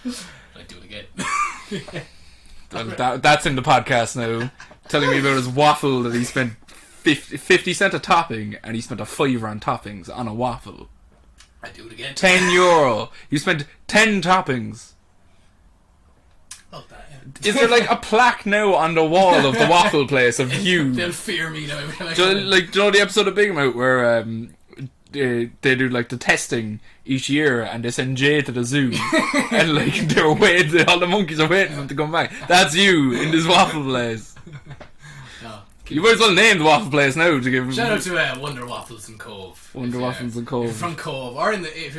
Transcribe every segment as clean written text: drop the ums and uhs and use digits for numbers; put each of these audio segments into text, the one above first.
I'd do it again. That's in the podcast now. Telling me about his waffle that he spent 50 cent a topping, and he spent a £5 on toppings on a waffle. I'd do it again. €10. You spent 10 toppings. Oh, that, yeah. Is there like a plaque now on the wall of the waffle place of you? They'll fear me now. Do you know the episode of Big Mouth where they do like the testing each year and they send Jay to the zoo and like they're waiting, all the monkeys are waiting for him to come back. That's you in this waffle place. No, you might as well name the waffle place now to give. Shout out to Wonder Waffles in Cove. Wonder Waffles in Cove. If you're from Cove, or if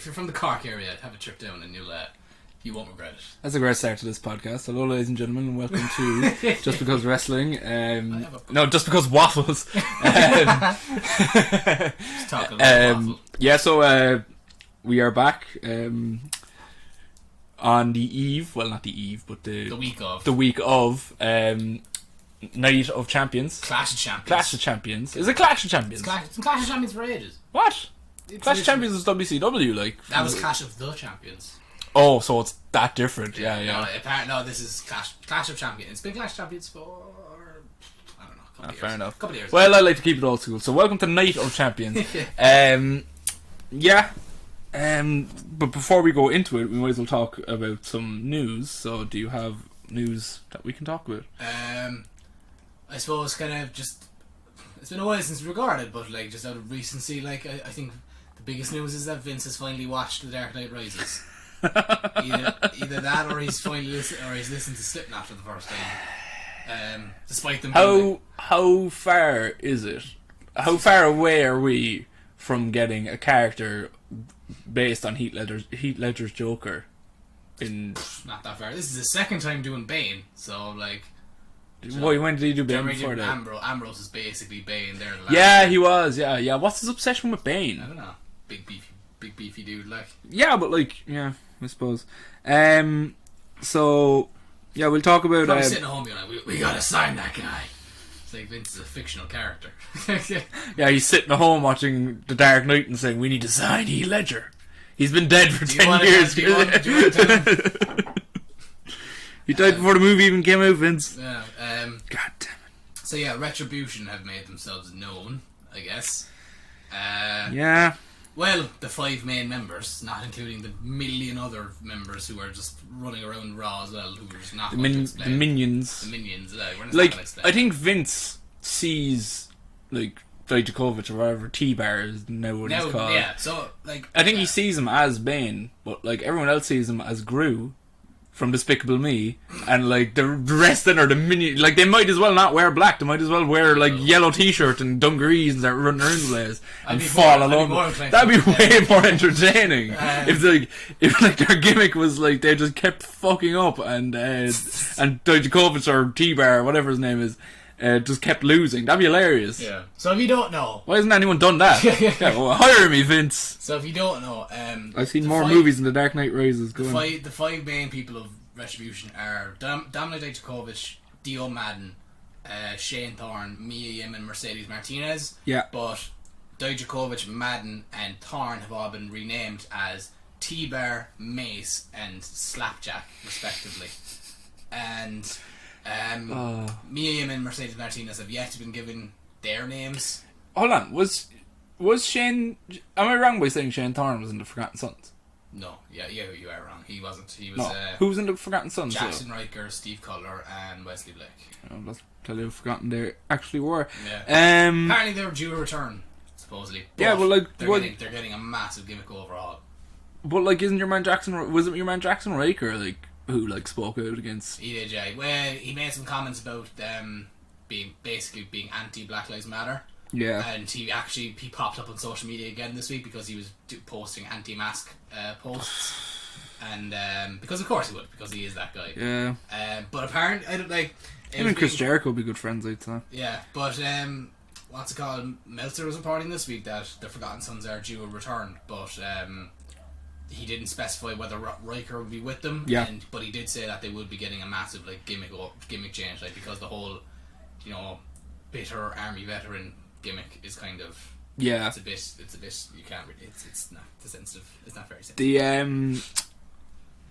you're from the Cork area, have a trip down and you won't regret it. That's a great start to this podcast. Hello, ladies and gentlemen, and welcome to Just Because Wrestling. No, Just Because Waffles. Just talking about waffle. Yeah, so we are back on the eve. Well, not the eve, but the week of Night of Champions. Clash of Champions. Clash of Champions. Is it Clash of Champions? It's Clash of Champions for ages. What? Clash of Champions is WCW, like. That was Clash of the Champions. Oh, so it's that different. Yeah. No, this is Clash of Champions. It's been Clash of Champions for, I don't know, a couple of years. Fair enough. Couple of years. Well, I like to keep it old school. So welcome to Night of Champions. But before we go into it, we might as well talk about some news. So do you have news that we can talk about? I suppose kind of just, it's been a while since we recorded, but like just out of recency, like I think the biggest news is that Vince has finally watched The Dark Knight Rises. either that or he's listened to Slipknot for the first time. Despite them how far is it? How far away are we from getting a character based on Heath Ledger's Joker? Not that far. This is the second time doing Bane, so like. When did he do Bane before that? Ambrose is basically Bane there. Yeah, he was. Yeah. What's his obsession with Bane? I don't know. Big beefy dude, like. Yeah, but like, yeah, I suppose. So, yeah, we'll talk about. Probably sitting at home, being like, we gotta sign that guy. It's like Vince is a fictional character. Yeah, he's sitting at home watching The Dark Knight and saying, "We need to sign Heath Ledger. He's been dead for 10 years." He died before the movie even came out, Vince. Yeah. God damn it. So yeah, Retribution have made themselves known, I guess. Yeah. Well, the 5 main members, not including the million other members who are just running around Raw as well, who are just not the minions. The minions, we're not like, explain. I think Vince sees, like, Dijakovic or whatever, T-Bar is now what he's called. Yeah, so, like... I think he sees him as Bane, but, like, everyone else sees him as Gru from Despicable Me, and like the rest then are the minions. Like, they might as well not wear black, they might as well wear like yellow t-shirt and dungarees and start running around the place and fall along. That'd be way more entertaining if their gimmick was like they just kept fucking up and Dijakovic or T-Bar or whatever his name is just kept losing. That'd be hilarious. Yeah. So if you don't know, why hasn't anyone done that? Yeah, well, hire me, Vince. So if you don't know, I've seen more movies than The Dark Knight Rises. The 5 main people of Retribution are Dominic Dijakovic, Dio Madden, Shane Thorne, Mia Yim, and Mercedes Martinez. Yeah. But Dijakovic, Madden, and Thorne have all been renamed as T-Bar, Mace, and Slapjack, respectively. And Mia Yim and Mercedes Martinez have yet to been given their names. Hold on, was Shane? Am I wrong by saying Shane Thorne was in the Forgotten Sons? No, yeah, you are wrong. He wasn't. He was. Who was in the Forgotten Sons? Jackson Riker, Steve Cutler, and Wesley Blake. Let's tell you how forgotten they actually were. Yeah. Apparently they were due a return, supposedly. Yeah, well, like they're getting a massive gimmick overhaul. But like, isn't your man Jackson? Was it your man Jackson Riker like who like spoke out against? He did, yeah. Well, he made some comments about being anti Black Lives Matter. Yeah. And he popped up on social media again this week because he was posting anti-mask posts, and because of course he would, because he is that guy. Yeah. But apparently, I don't like. Him and Chris Jericho would be good friends, I'd say. Yeah, but what's it called? Meltzer was reporting this week that the Forgotten Sons are due a return, but he didn't specify whether Riker would be with them. Yeah. But he did say that they would be getting a massive like gimmick change, like because the whole, bitter army veteran gimmick is kind of it's a bit you can't really it's not sensitive, it's not very sensitive.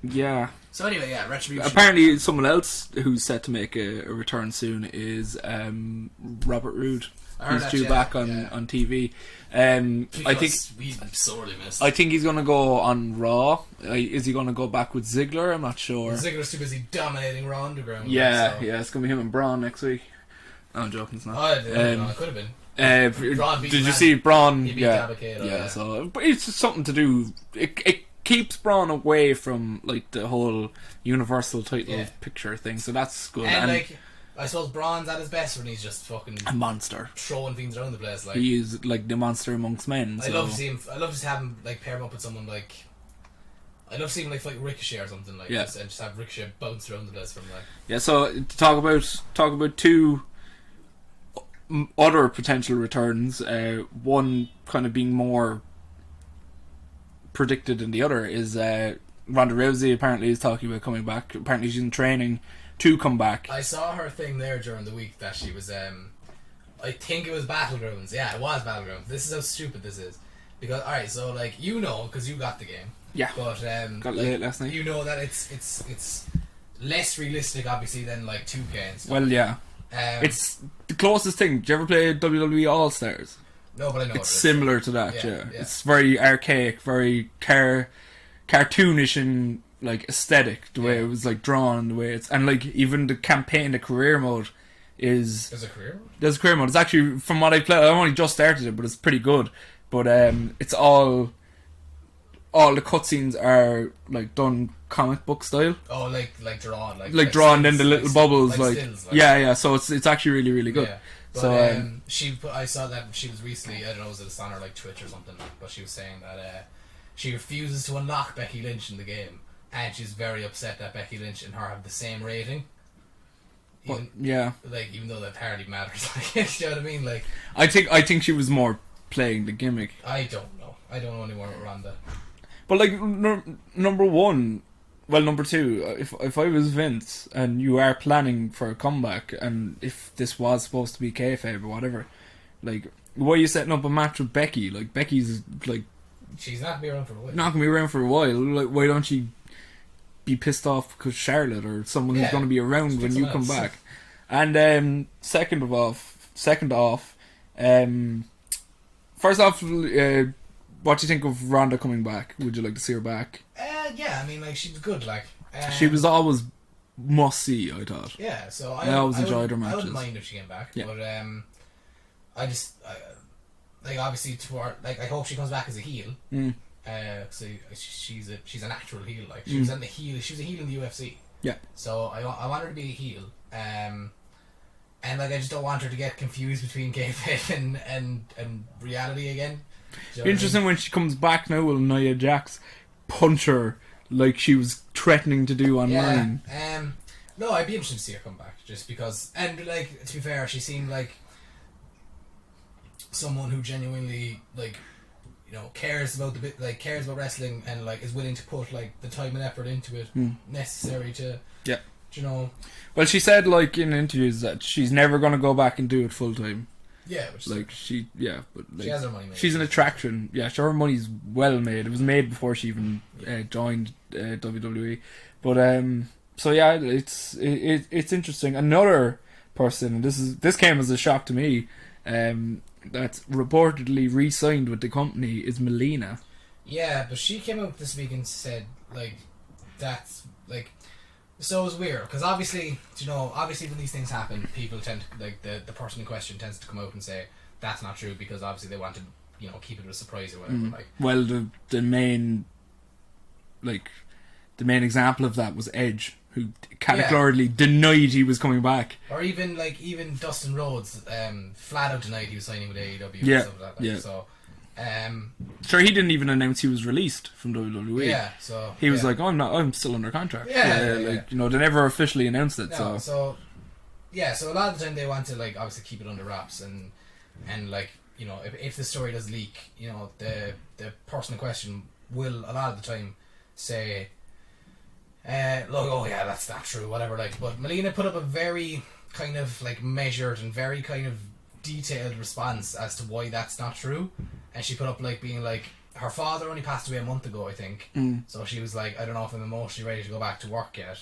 Yeah. So anyway, yeah, Retribution. Apparently, someone else who's set to make a return soon is Robert Roode. He's due back on TV. I think we sorely missed. I think he's going to go on Raw. Is he going to go back with Ziggler? I'm not sure. Ziggler's too busy dominating Raw Underground. Yeah, it's going to be him and Braun next week. No, I'm joking, it's not. Oh, it could have been. Did you see Braun? Yeah. So, but it's just something to do. It keeps Braun away from like the whole Universal title picture thing, so that's good. And like, I suppose Braun's at his best when he's just fucking a monster, throwing things around the place. Like, he is like the monster amongst men. I love to see him. I love to have him like pair him up with someone like. I'd love to see him like fight Ricochet or something like this, and just have Ricochet bounce around the place from like. Yeah, so to talk about two other potential returns, one kind of being more predicted than the other is Ronda Rousey apparently is talking about coming back. Apparently she's in training to come back. I saw her thing there during the week that she was I think it was Battlegrounds. Yeah, it was Battlegrounds. This is how stupid this is. Because alright, so like because you got the game. Yeah. But got late last night. You know that it's less realistic obviously than like 2K and stuff. Well, yeah. It's the closest thing. Did you ever play WWE All Stars? No, but I know it's similar to that. Yeah. It's very archaic, very cartoonish in like aesthetic. The way it was like drawn, the way it's and like even the campaign, the career mode is. There's a career mode. There's a career mode. It's actually from what I played. I only just started it, but it's pretty good. But it's all the cutscenes are like done comic book style. Oh, like drawn, like drawn stills, in the little bubbles, like stills, yeah. So it's actually really really good. Yeah. But, so I saw that she was recently, I don't know, was it on her like Twitch or something, but she was saying that she refuses to unlock Becky Lynch in the game, and she's very upset that Becky Lynch and her have the same rating. Even, even though that hardly matters. Like, you know what I mean? Like, I think she was more playing the gimmick. I don't know. I don't know anymore with Ronda. But like number one. Well, number two, if I was Vince and you are planning for a comeback, and if this was supposed to be kayfabe or whatever, like, why are you setting up a match with Becky? Like, Becky's like, she's not gonna be around for a while. Not gonna be around for a while. Like, why don't you be pissed off because Charlotte or someone who's going to be around when you come back? And second off, first off. What do you think of Ronda coming back? Would you like to see her back? Yeah, I mean, like, she was good, like. She was always must-see, I thought. Yeah, so I always enjoyed her matches. I wouldn't mind if she came back, but I just, like, obviously, I hope she comes back as a heel. So she's a natural heel, like, she was a heel in the UFC. Yeah. So I want her to be a heel, and like, I just don't want her to get confused between kayfabe and reality again. Interesting when she comes back now, will Nia Jax punch her like she was threatening to do online? Yeah. No, I'd be interested to see her come back just because, and like, to be fair, she seemed like someone who genuinely, like, you know, cares about wrestling and like is willing to put like the time and effort into it necessary to you know. Well, she said like in interviews that she's never going to go back and do it full time. Yeah, which like but like, she has her money made. She's an attraction. Yeah, sure, her money's well made. It was made before she even joined WWE. But so yeah, it's interesting. Another person, and this came as a shock to me, that's reportedly re-signed with the company is Melina. Yeah, but she came out this week and said like that's like. So it's weird because obviously when these things happen, people tend to, like, the person in question tends to come out and say that's not true because obviously they want to, you know, keep it a surprise or whatever. Like, well, the main example of that was Edge, who categorically denied he was coming back. Or even Dustin Rhodes, flat out denied he was signing with AEW. Yeah, and stuff like that. Yeah. So. Sure, he didn't even announce he was released from WWE. Yeah, so he was like, "Oh, I'm still under contract." Yeah. You know, they never officially announced it. No, so a lot of the time they want to, like, obviously keep it under wraps and like, you know, if the story does leak, you know, the person in question will a lot of the time say, look, oh yeah, that's not true, whatever. Like, but Melina put up a very kind of like measured and very kind of detailed response as to why that's not true. And she put up like being like, her father only passed away a month ago, I think. So she was like, I don't know if I'm emotionally ready to go back to work yet.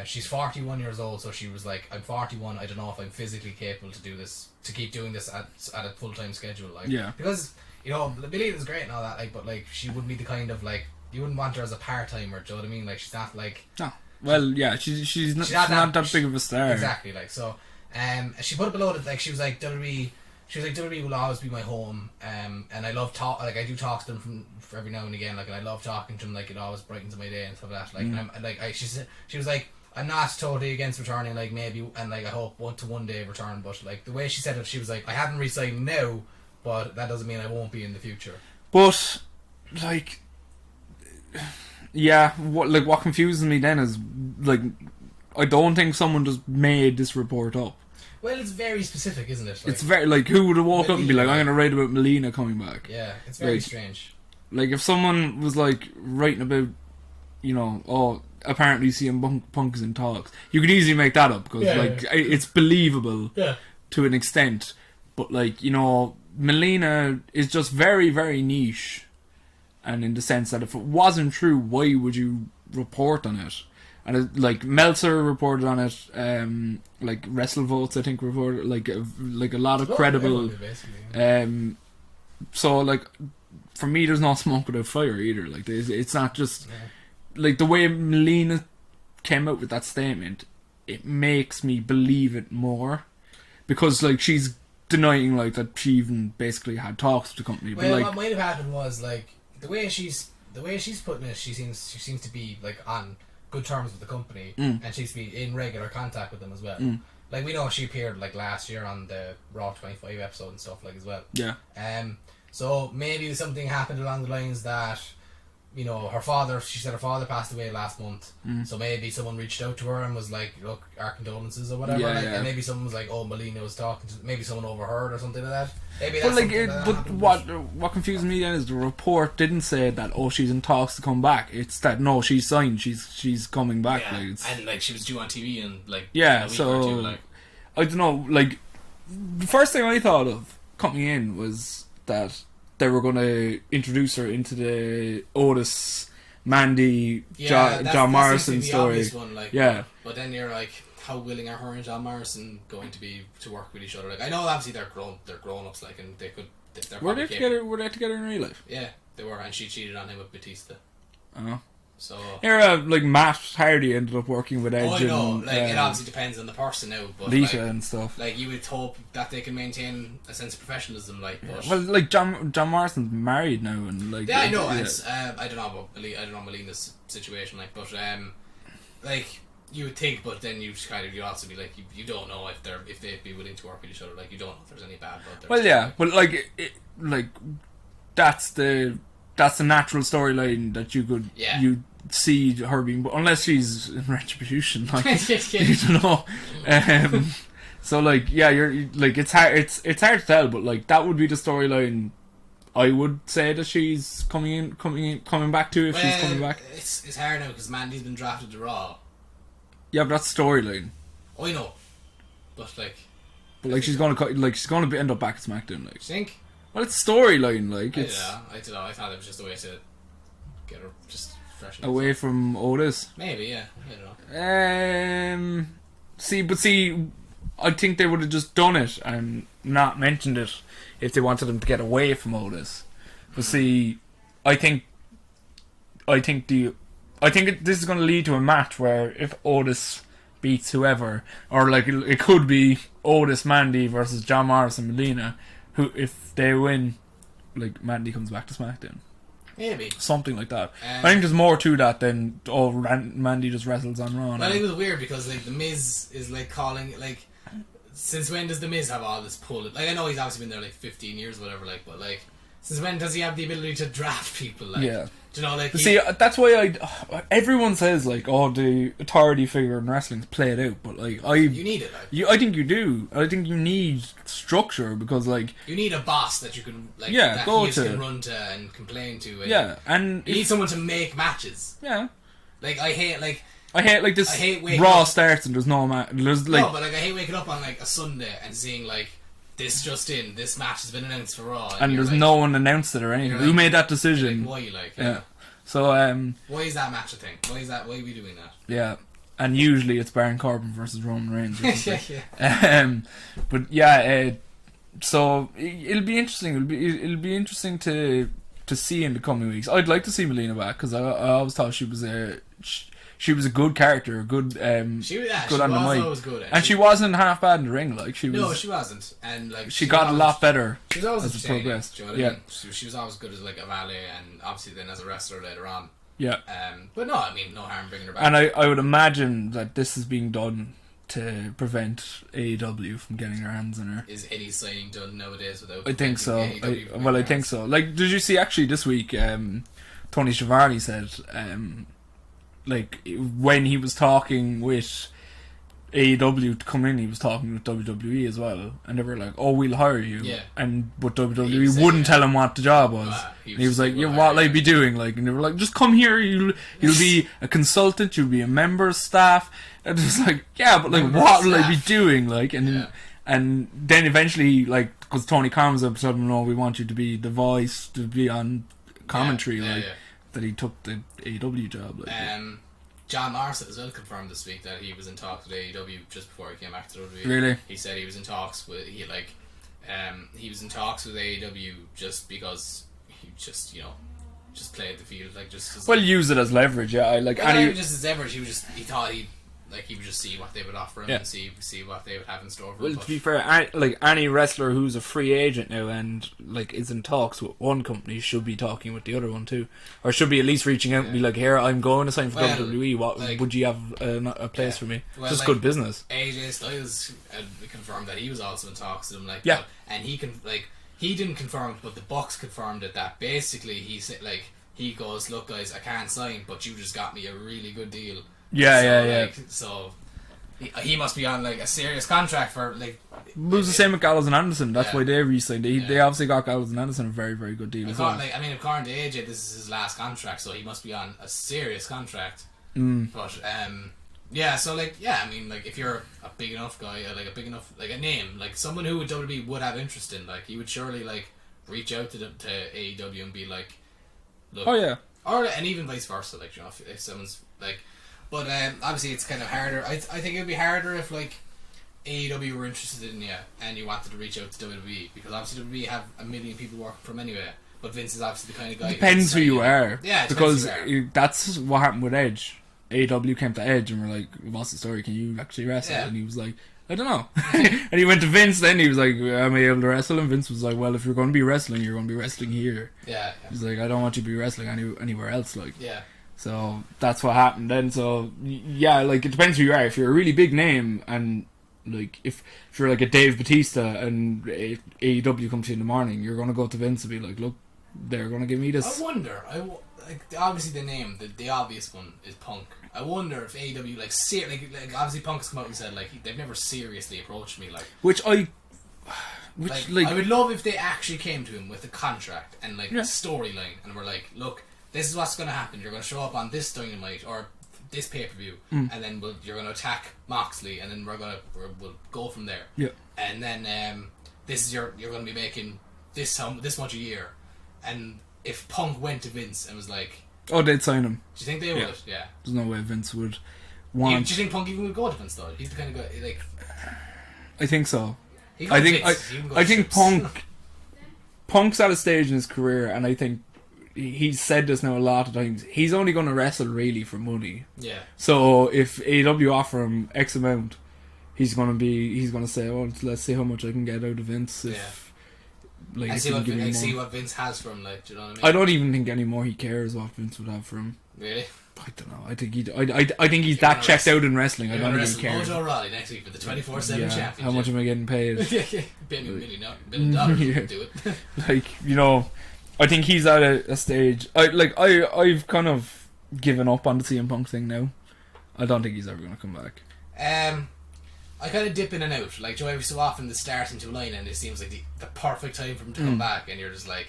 She's 41 years old, so she was like, I'm 41, I don't know if I'm physically capable to do this, to keep doing this at a full-time schedule, like. Yeah. Because, you know, Billy is great and all that, like, but like, she wouldn't be the kind of, like, you wouldn't want her as a part-timer, do you know what I mean? Like, she's not like... No. Well, yeah, she's not that big of a star. Exactly, like, so, she put it below it, like, she was like, WWE will always be my home, and I love I do talk to them for every now and again, like, and I love talking to them, like, it always brightens my day and stuff like that, like, and I'm, like, she was like, I'm not totally against returning, like, maybe, and like, I hope one day return, but like, the way she said it, she was like, I haven't re-signed now, but that doesn't mean I won't be in the future. But, like, yeah, what confuses me then is, like, I don't think someone just made this report up. Well, it's very specific, isn't it? Like, it's very, like, who would have woke up and be like, I'm going to write about Melina coming back? Yeah, it's very like, strange. Like, if someone was, like, writing about, you know, oh, apparently CM Punk is in talks, you could easily make that up, because, it's believable to an extent. But, like, you know, Melina is just very, very niche. And in the sense that if it wasn't true, why would you report on it? And it, like, Meltzer reported on it, like WrestleVotes, I think, reported, like a lot of credible. So, like, for me, there's no smoke without fire either. Like, it's not just like the way Melina came out with that statement. It makes me believe it more, because like she's denying like that she even basically had talks with the company. Well, but, like, what might have happened was like the way she's putting it. She seems to be like on good terms with the company, and she seems to be in regular contact with them as well. Like, we know she appeared like last year on the Raw 25 episode and stuff, like, as well. Yeah. So maybe something happened along the lines that, you know, she said her father passed away last month, so maybe someone reached out to her and was like, look, our condolences or whatever, and maybe someone was like, oh, Melina was talking to, maybe someone overheard or something like that. Maybe that's what confuses me then is the report didn't say that, oh, she's in talks to come back. It's that, no, she's signed, she's coming back. Yeah. Like, and like she was due on TV in like a week so or two, like. I don't know, like, the first thing I thought of coming in was that they were going to introduce her into the Otis, Mandy, John Morrison story. One, like, yeah. But then you're like, how willing are her and John Morrison going to be to work with each other? Like, I know obviously they're grown ups, like, and they could. Were they together? Were they together in real life? Yeah, they were, and she cheated on him with Batista. Oh. So like Matt Hardy ended up working with Edge. Oh, I know. Like, it obviously depends on the person now, but Lita like, and stuff. Like, you would hope that they can maintain a sense of professionalism. Like, but well, like John Morrison's married now, and like I know. Yeah. I don't know about Melina's situation, like, but like, you would think, but then you'd also be like, you don't know if they'd be willing to work with each other. Like, you don't know if there's any bad blood there. Well, yeah, but like that's the natural storyline that you could you see her being, unless she's in retribution, like, you don't know. So like, yeah, you're like, it's hard to tell, but like that would be the storyline I would say that she's coming back to, if she's coming back. It's hard now because Mandy's been drafted to Raw. Yeah, but that's storyline. Oh, I know, but she's gonna end up back at SmackDown. Like, you think? Well, it's storyline, like, it's... I don't know, I thought it was just a way to get her just fresh away from Otis. Maybe, yeah, I don't know. See, I think they would have just done it and not mentioned it if they wanted them to get away from Otis. But see, I think this is going to lead to a match where if Otis beats whoever, or like it could be Otis, Mandy versus John Morrison, Melina, who, if they win, like, Mandy comes back to SmackDown. Maybe. Something like that. I think there's more to that than, Mandy just wrestles on Raw. Well, I think it was weird because, like, The Miz is, like, calling, like, since when does The Miz have all this pull? Like, I know he's obviously been there, like, 15 years or whatever, like, but, like, since when does he have the ability to draft people? Like, yeah. Do you know, like... See, that's why everyone says, like, oh, the authority figure in wrestling's played out, but, like, you need it, like. I think you do. I think you need structure, because, like... You need a boss that you can, like, that can run to and complain to. And and... You need someone to make matches. Yeah. Like, I hate this Raw starts and there's no match. No, but, like, I hate waking up on, like, a Sunday and seeing, like, this just in, this match has been announced for Raw, and there's like, no one announced it or anything. Who made that decision? Like, why, like, yeah. So why is that match a thing? Why are we doing that? Yeah. And usually it's Baron Corbin versus Roman Reigns. Yeah. But yeah, so it'll be interesting. It'll be interesting to see in the coming weeks. I'd like to see Melina back because I always thought she was a good character, good good on she the was mic, always good, and she wasn't half bad in the ring. Like she was. No, she wasn't, and like she got a lot better. She was always as it progressed. Do you know what I mean? She was always good as like a valet, and obviously then as a wrestler later on. Yeah. But no, I mean, no harm bringing her back. And I would imagine that this is being done to prevent AEW from getting their hands on her. Is any signing done nowadays without? I think so. I think so. Like, did you see actually this week? Tony Schiavone said, like when he was talking with AEW to come in, he was talking with WWE as well, and they were like, "Oh, we'll hire you." Yeah. But WWE wouldn't tell him what the job was. He was like, "Yeah, what will I be doing?" Like, and they were like, "Just come here. You'll be a consultant. You'll be a member of staff." And it was like, "Yeah, but like, what will I be doing?" Like, and then eventually, like, because Tony Khan was up to him, "No, we want you to be the voice, to be on commentary." That he took the AEW job. Like, John Morrison as well confirmed this week that he was in talks with AEW just before he came back to WWE. Really? He said he was in talks with he was in talks with AEW just because he just played the field like just as, use it as leverage. Yeah, not even just as leverage. He thought he would just see what they would offer him and see what they would have in store for him. Well, to be fair, any wrestler who's a free agent now and like is in talks with one company should be talking with the other one too, or should be at least reaching out and be like, "Here, I'm going to sign for WWE. What would you have a place for me?" Just good business. AJ Styles confirmed that he was also in talks with him. And he didn't confirm, but the Bucks confirmed it. That basically he said he goes, "Look, guys, I can't sign, but you just got me a really good deal." So he must be on like a serious contract for like. It was the same with Gallows and Anderson. That's why they re-signed. They obviously got Gallows and Anderson a very, very good deal as well. According to AJ, this is his last contract, so he must be on a serious contract. But so if you're a big enough guy, a name, like someone who WWE would have interest in, like you would surely like reach out to AEW and be like, look. Oh yeah. And even vice versa, like if someone's like. But obviously it's kind of harder. I think it would be harder if like AEW were interested in you and you wanted to reach out to WWE, because obviously WWE have a million people working for them anyway. But Vince is obviously the kind of guy. Depends who you are. Yeah, because that's what happened with Edge. AEW came to Edge and were like, "What's the story? Can you actually wrestle?" And he was like, "I don't know." And he went to Vince. Then he was like, "Am I able to wrestle?" And Vince was like, "Well, if you're going to be wrestling, you're going to be wrestling here." Yeah. He's like, "I don't want you to be wrestling anywhere else." Like. Yeah. So that's what happened then. So yeah, like it depends who you are. If you're a really big name and like if you're like a Dave Batista and AEW comes to you in the morning, you're gonna go to Vince and be like, "Look, they're gonna give me this." I wonder. Obviously the name, the obvious one is Punk. I wonder if AEW like obviously Punk's come out and said like they've never seriously approached me I would love if they actually came to him with a contract and a storyline and were like, "Look, this is what's going to happen. You're going to show up on this Dynamite or this pay-per-view, and then you're going to attack Moxley, and then we'll go from there. Yeah. And then this is you're going to be making this much a year." And if Punk went to Vince and was like, "Oh, they'd sign him." Do you think they would? Yeah. There's no way Vince would want. Do you think Punk even would go to Vince though? He's the kind of guy like. I think so. I think Punk's at a stage in his career, and I think. He's said this now a lot of times. He's only going to wrestle really for money. Yeah. So if AEW offer him X amount, he's going to say, "Oh, let's see how much I can get out of Vince." I see what Vince has for him. Like, do you know what I mean? I don't even think anymore he cares what Vince would have for him. Really? I don't know. I think he's that checked out in wrestling. I don't think he cares. Mojo Rawley next week for the 24/7 championship. How much am I getting paid? Pay me $1 million. Do it. I think he's at a stage. I've kind of given up on the CM Punk thing now. I don't think he's ever going to come back. I kind of dip in and out. Like, every so often the start into a line, and it seems like the perfect time for him to come back, and you're just like,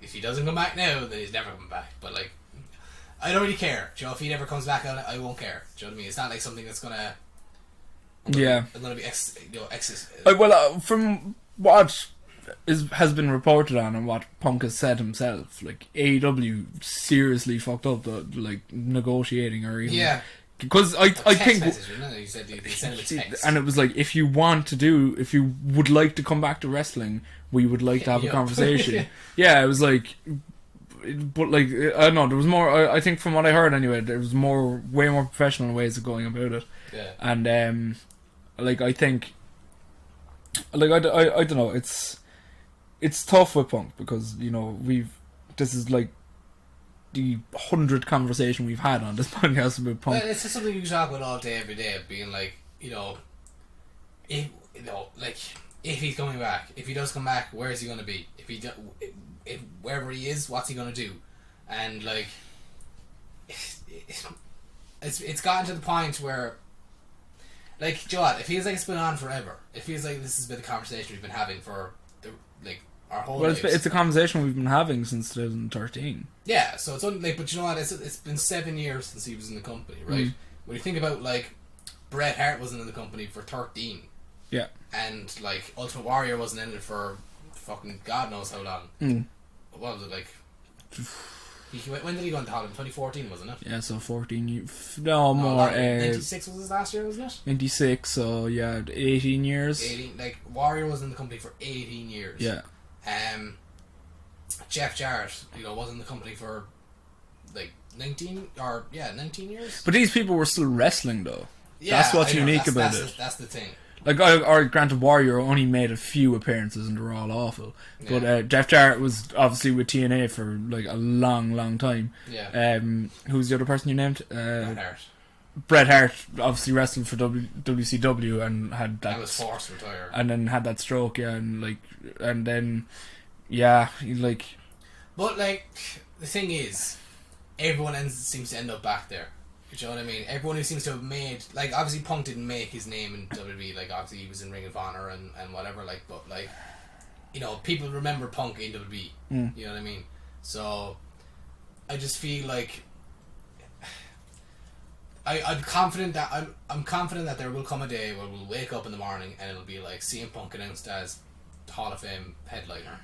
if he doesn't come back now, then he's never coming back. But like, I don't really care. If he never comes back on it, I won't care. Do you know what I mean? It's not like something that's gonna. I'm gonna be from what has been reported on and what Punk has said himself, like AEW seriously fucked up the like negotiating or even because I think he said they sent him a text. And it was like, if you would like to come back to wrestling, we would like to have a conversation. Yeah, it was like, but like I don't know, there was more. I think from what I heard anyway, there was way more professional ways of going about it. Yeah. And like I think, like I don't know, it's tough with Punk because this is like the 100th conversation we've had on this podcast about Punk. Well, it's just something you talk about all day, every day, being like, if he's coming back, if he does come back, where is he going to be? If wherever he is, what's he going to do? And like, it's gotten to the point where, like, Joe, it feels like it's been on forever. It feels like this has been a conversation we've been having for our whole lives. It's a conversation we've been having since 2013. Yeah, so it's only but you know what? It's been 7 years since he was in the company, right? When you think about like Bret Hart wasn't in the company for 13, yeah, and like Ultimate Warrior wasn't in it for fucking God knows how long. What was it like? When did he go into Holland? 2014, wasn't it? Yeah, so 14 years. No, more. 96 was his last year, wasn't it? 96, so yeah, 18 years. 18, like Warrior was in the company for 18 years. Yeah. Jeff Jarrett, was in the company for like 19 years. But these people were still wrestling though. Yeah, that's what's unique about it. That's the thing. Like, granted, Warrior only made a few appearances and they were all awful. Yeah. But Jeff Jarrett was obviously with TNA for like a long, long time. Yeah. Who's the other person you named? Bret Hart. Bret Hart obviously wrestled for WCW and had that. I was forced to retire. And then had that stroke, yeah, and then, yeah, like. But like, the thing is, everyone seems to end up back there. You know what I mean? Everyone who seems to have made, like, obviously Punk didn't make his name in WWE, like, obviously he was in Ring of Honor and whatever, like, but, like, people remember Punk in WWE, you know what I mean? So, I just feel like, I'm confident that there will come a day where we'll wake up in the morning and it'll be like CM Punk announced as Hall of Fame headliner.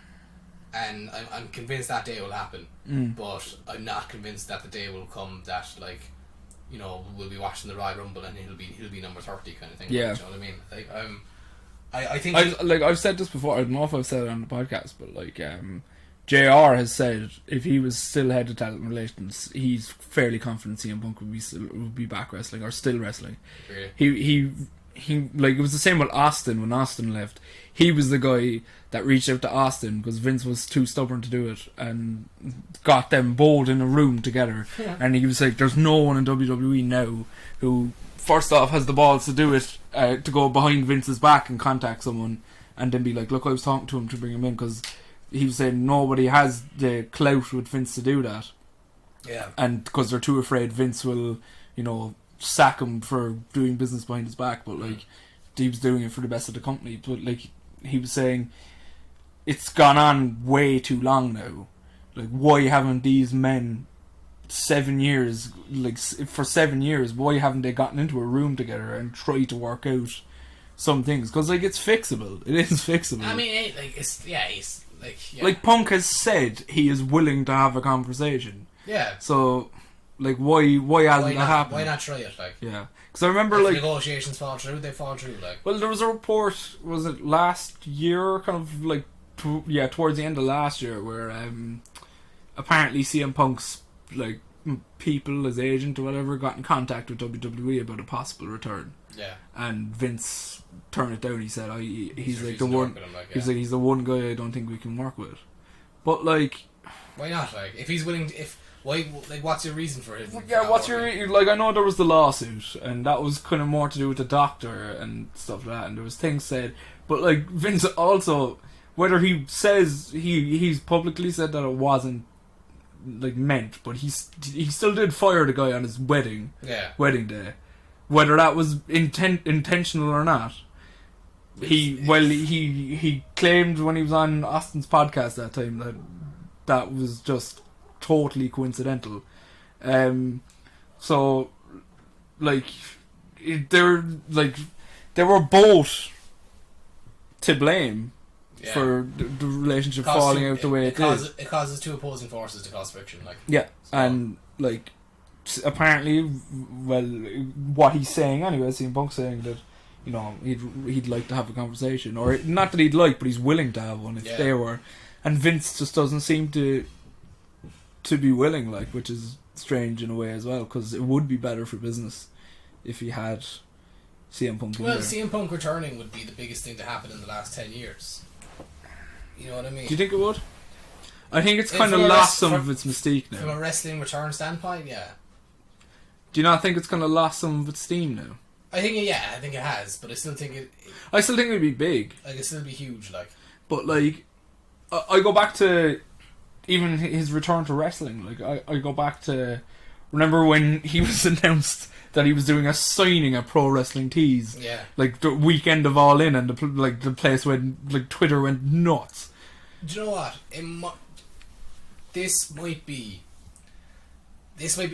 And I'm convinced that day will happen, but I'm not convinced that the day will come that, like, we'll be watching the Royal Rumble and he'll be number 30 kind of thing. Yeah. You know what I mean? Like, I think I've said this before. I don't know if I've said it on the podcast, but like, JR has said if he was still head of talent relations, he's fairly confident CM Punk would be back wrestling or still wrestling. Really? He like, it was the same with Austin when Austin left. He was the guy that reached out to Austin because Vince was too stubborn to do it and got them both in a room together. Yeah. And he was like, there's no one in WWE now who first off has the balls to do it, to go behind Vince's back and contact someone and then be like, look, I was talking to him to bring him in, because he was saying nobody has the clout with Vince to do that. Yeah. And because they're too afraid Vince will, sack him for doing business behind his back, but like, he was doing it for the best of the company. But like, he was saying, it's gone on way too long now. Like, why haven't these men 7 years, like, for 7 years, why haven't they gotten into a room together and tried to work out some things? Because, like, it's fixable. It is fixable. I mean, he's like, yeah. Like, Punk has said he is willing to have a conversation. Yeah. So, like, why hasn't that happened? Why not try it, like? Yeah. Because I remember, if like, negotiations fall through, they fall through, like. Well, there was a report, was it last year, kind of, like, towards the end of last year, where, apparently CM Punk's, like, people, his agent or whatever, got in contact with WWE about a possible return. Yeah. And Vince turned it down. He said, he's like the refusing to one. work with him, like, He's like, he's the one guy I don't think we can work with. But like, why not? Like, if he's willing, what's your reason for it? Yeah, what's your like? I know there was the lawsuit, and that was kind of more to do with the doctor and stuff like that, and there was things said. But like, Vince also, whether he says he's publicly said that it wasn't like meant, but he still did fire the guy on his wedding day, whether that was intentional or not. He claimed when he was on Austin's podcast that time that was just totally coincidental. So like, they were both to blame for the relationship falling out the way it did. It causes two opposing forces to cause friction. Like Yeah, so. and like apparently, well, what he's saying anyway, CM Punk's saying that, you know, he'd like to have a conversation, or not that he'd like, but he's willing to have one if they were, and Vince just doesn't seem to be willing, like, which is strange in a way as well, because it would be better for business if he had CM Punk in there. CM Punk returning would be the biggest thing to happen in the last 10 years. You know what I mean? Do you think it would? I think it's kind of lost some of its mystique now. From a wrestling return standpoint, yeah. Do you not think it's kind of lost some of its steam now? I think it has, but I still think it'd be big. Like, it'd still be huge, like. But, like, I go back to even his return to wrestling. Like, I go back to, remember when he was announced that he was doing a signing at Pro Wrestling Tees? Yeah. Like, the weekend of All In, and the place went, like, Twitter went nuts. Do you know what? This might be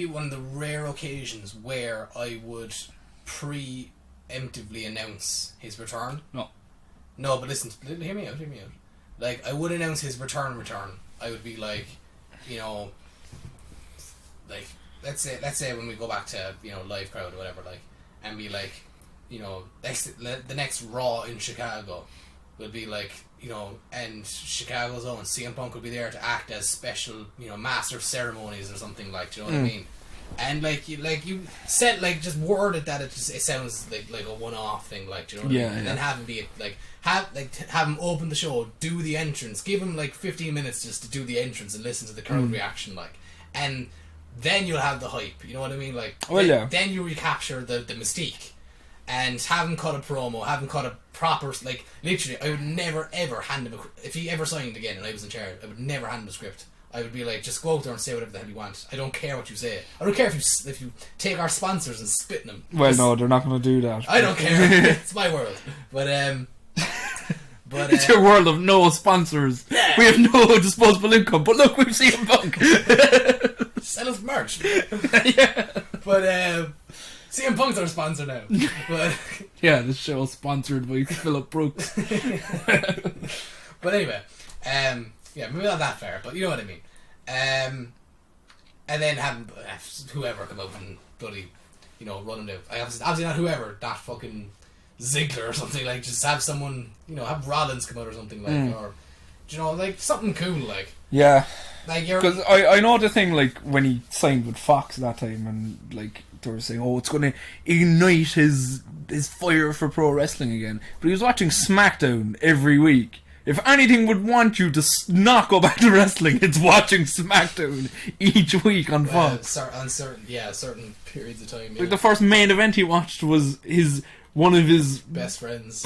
one of the rare occasions where I would preemptively announce his return. No, but listen, hear me out. Like, I would announce his return. I would be like, you know, like, let's say when we go back to, you know, live crowd or whatever, like, and be like, you know, the next Raw in Chicago would be like, you know, and Chicago's own CM Punk would be there to act as special, you know, master of ceremonies or something, like, do you know what I mean? And like you said, like, just word it that it sounds like a one-off thing, like, do you know what I mean? And then have him be like have him open the show, do the entrance, give him like 15 minutes just to do the entrance and listen to the crowd reaction, like, and then you'll have the hype, you know what I mean? Like, then you recapture the mystique. And have him cut a promo, have him cut a proper, like, literally, I would never ever hand him if he ever signed again and I was in charge, I would never hand him a script. I would be like, just go out there and say whatever the hell you want. I don't care what you say. I don't care if you take our sponsors and spit in them. Well, no, they're not going to do that. I don't care. It's my world. But it's your world of no sponsors. Yeah. We have no disposable income. But look, we've seen Punk. Sell us merch. Yeah. But CM Punk's our sponsor now. But yeah, this show is sponsored by Philip Brooks. But anyway, yeah, maybe not that fair, but you know what I mean. And then have whoever come out and bloody, you know, run him down. Obviously not whoever, that fucking Ziggler or something, like, just have someone, you know, have Rollins come out or something, like, or, you know, like, something cool, like. Yeah. Like, you're... Because I know the thing, like, when he signed with Fox that time, and, like, they were saying, oh, it's going to ignite his fire for pro wrestling again. But he was watching SmackDown every week. If anything would want you to not go back to wrestling, it's watching SmackDown each week on Fox. Certain periods of time. Yeah. Like, the first main event he watched was one of his best friends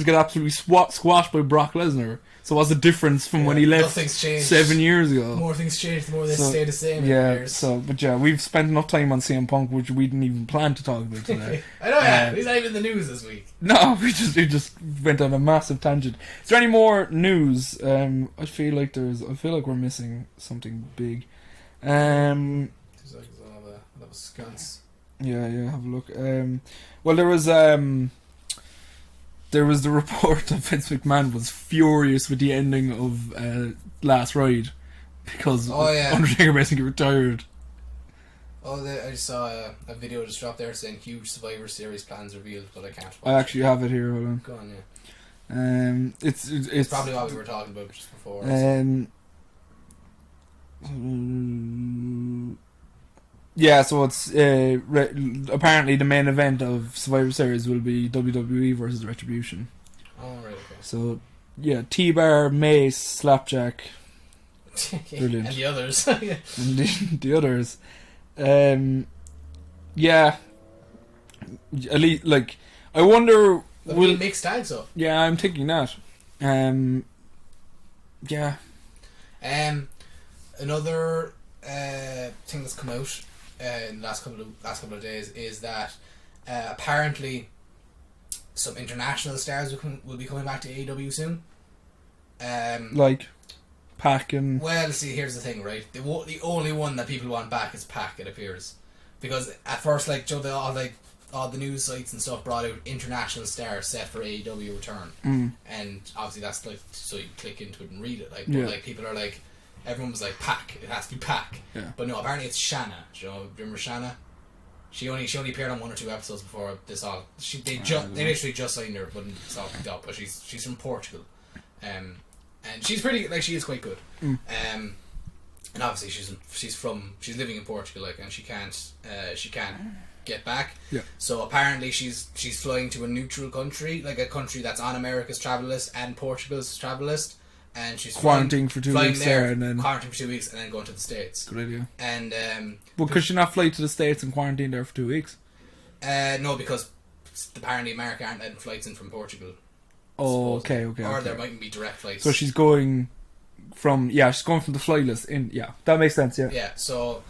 get absolutely squashed by Brock Lesnar. So what's the difference from when he left 7 years ago? More things changed, the more they stay the same. Yeah, but we've spent enough time on CM Punk, which we didn't even plan to talk about today. I know, he's not even in the news this week. No, we just went on a massive tangent. Is there any more news? I feel like we're missing something big. That was skunks. Yeah, have a look. Well, there was the report that Vince McMahon was furious with the ending of Last Ride because Undertaker basically retired. I saw a video just dropped there saying huge Survivor Series plans revealed, but I can't. I actually have it here. Hold on. Go on, yeah. It's probably what we were talking about just before. Yeah, so it's apparently the main event of Survivor Series will be WWE versus Retribution. Oh, right, okay. So, yeah, T-Bar, Mace, Slapjack. Brilliant. And the others. And the others. Yeah. At least, like, I wonder... Will mixed tags up? Yeah, I'm thinking that. Yeah. Another thing that's come out in the last couple of days is that apparently some international stars will be coming back to AEW soon. Like Pac and... Well, see, here's the thing, right? The only one that people want back is Pac, it appears. Because at first, like, Joe, they all, like, all the news sites and stuff brought out international stars set for AEW return, and obviously that's like so you click into it and read it. Like, but like people are like, everyone was like Pac, it has to be Pac, but no, apparently it's Shanna. Do you remember Shanna? She only appeared on 1 or 2 episodes before this all. They literally just signed her when it's all picked up. But she's from Portugal, and she's pretty like she is quite good. And obviously she's living in Portugal, like, and she can't get back. Yeah. So apparently she's flying to a neutral country, like a country that's on America's travel list and Portugal's travel list, and she's quarantining for 2 weeks there, and then quarantining for 2 weeks, and then going to the States. Good idea. And well, could she not fly to the States and quarantine there for 2 weeks? No, because apparently America aren't letting flights in from Portugal. Oh, okay. Or there mightn't be direct flights. So she's going from the fly list in. Yeah, that makes sense. Yeah. Yeah. So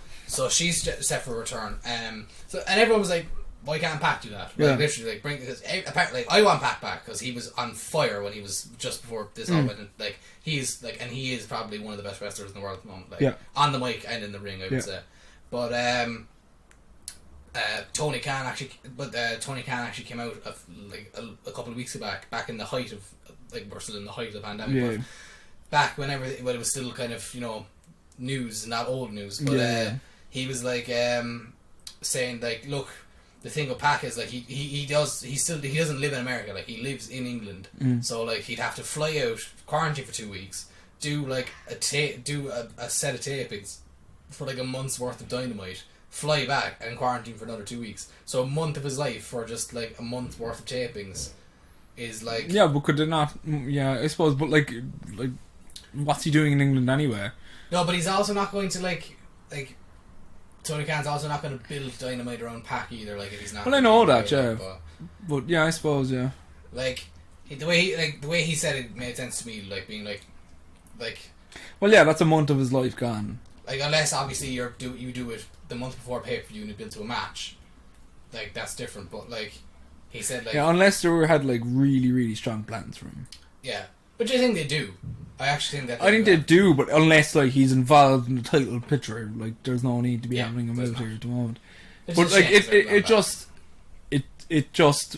she's set for a return. And everyone was like, "Why can't Pac do that?" Yeah. Like, literally, like, because apparently, I want Pac back because he was on fire when he was just before this all went. Like, he's like, and he is probably one of the best wrestlers in the world at the moment. Like, on the mic and in the ring, I would say. But Tony Khan actually came out of, like a couple of weeks back in the height of, like, we're still in the height of the pandemic, but back when it was still kind of, you know, news, not old news, but he was like saying, like, look, the thing with Pac is, like, he doesn't live in America, like, he lives in England, so, like, he'd have to fly out, quarantine for 2 weeks, do like a set of tapings for like a month's worth of Dynamite, fly back and quarantine for another 2 weeks. So a month of his life for just like a month's worth of tapings is like... Yeah, but could they not... Yeah, I suppose, but like what's he doing in England anyway? No, but he's also not going to like Tony Khan's also not going to build Dynamite around Pac either, like, if he's not... Well, I know that, yeah. But yeah, I suppose, yeah. Like, the way he said it made sense to me, like, being like... Well, yeah, that's a month of his life gone. Like, unless obviously you do it the month before pay-per-view and you build to a match, like, that's different. But like he said, like, yeah, unless they had like really, really strong plans for him. Yeah, but do you think they do? I actually think that. I think they do, but unless like he's involved in the title picture, like, there's no need to be having him out here at the moment. But like it just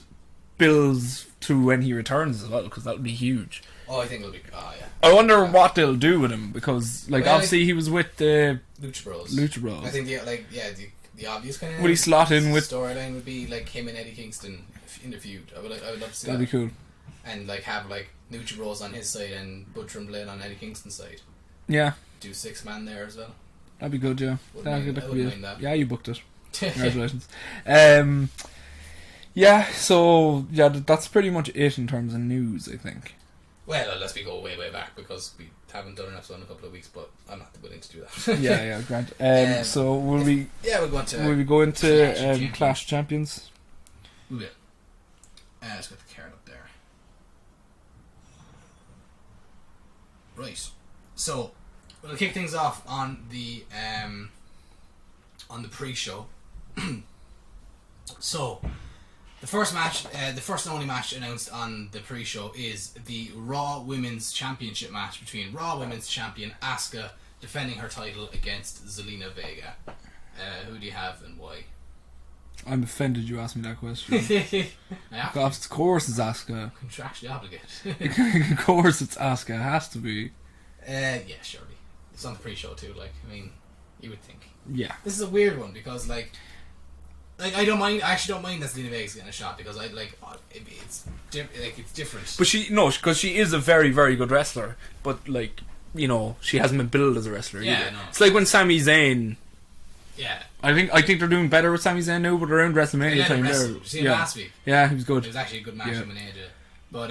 builds to when he returns as well, because that would be huge. Oh, I think it'll be. Oh, yeah. I wonder what they'll do with him, because like, well, obviously he was with the Lucha Bros. I think the obvious kind of would he slot in with storyline would be like him and Eddie Kingston in the feud. I would love to see that'd be cool. And like have like Lucha Bros on his side and Butcher and Blade on Eddie Kingston's side. Yeah. Do 6-man there as well. That'd be good, yeah. I wouldn't mind that. Yeah, you booked it. Congratulations. Yeah, so yeah, that's pretty much it in terms of news, I think. Well, unless we go way, way back, because we haven't done an episode in a couple of weeks, but I'm not willing to do that. yeah, Grant. So will we go into Clash Champions? We will. Let's get the card up there. Right. So we'll kick things off on the pre-show. So the first match, the first and only match announced on the pre-show is the Raw Women's Championship match between Raw Women's Champion Asuka defending her title against Zelina Vega. Who do you have and why? I'm offended you asked me that question. Of course it's Asuka. Contractually obligated. Of course it's Asuka. It has to be. Yeah, surely. It's on the pre-show too. Like, I mean, you would think. Yeah. This is a weird one because like I don't mind. I actually don't mind that Zelina Vega's getting a shot because I like it's different. But because she is a very, very good wrestler. But like, you know, she hasn't been billed as a wrestler either. No. It's like when Sami Zayn. Yeah. I think they're doing better with Sami Zayn now, but around WrestleMania time there. Did you see him last week? Yeah, he was good. It was actually a good match in Manada. But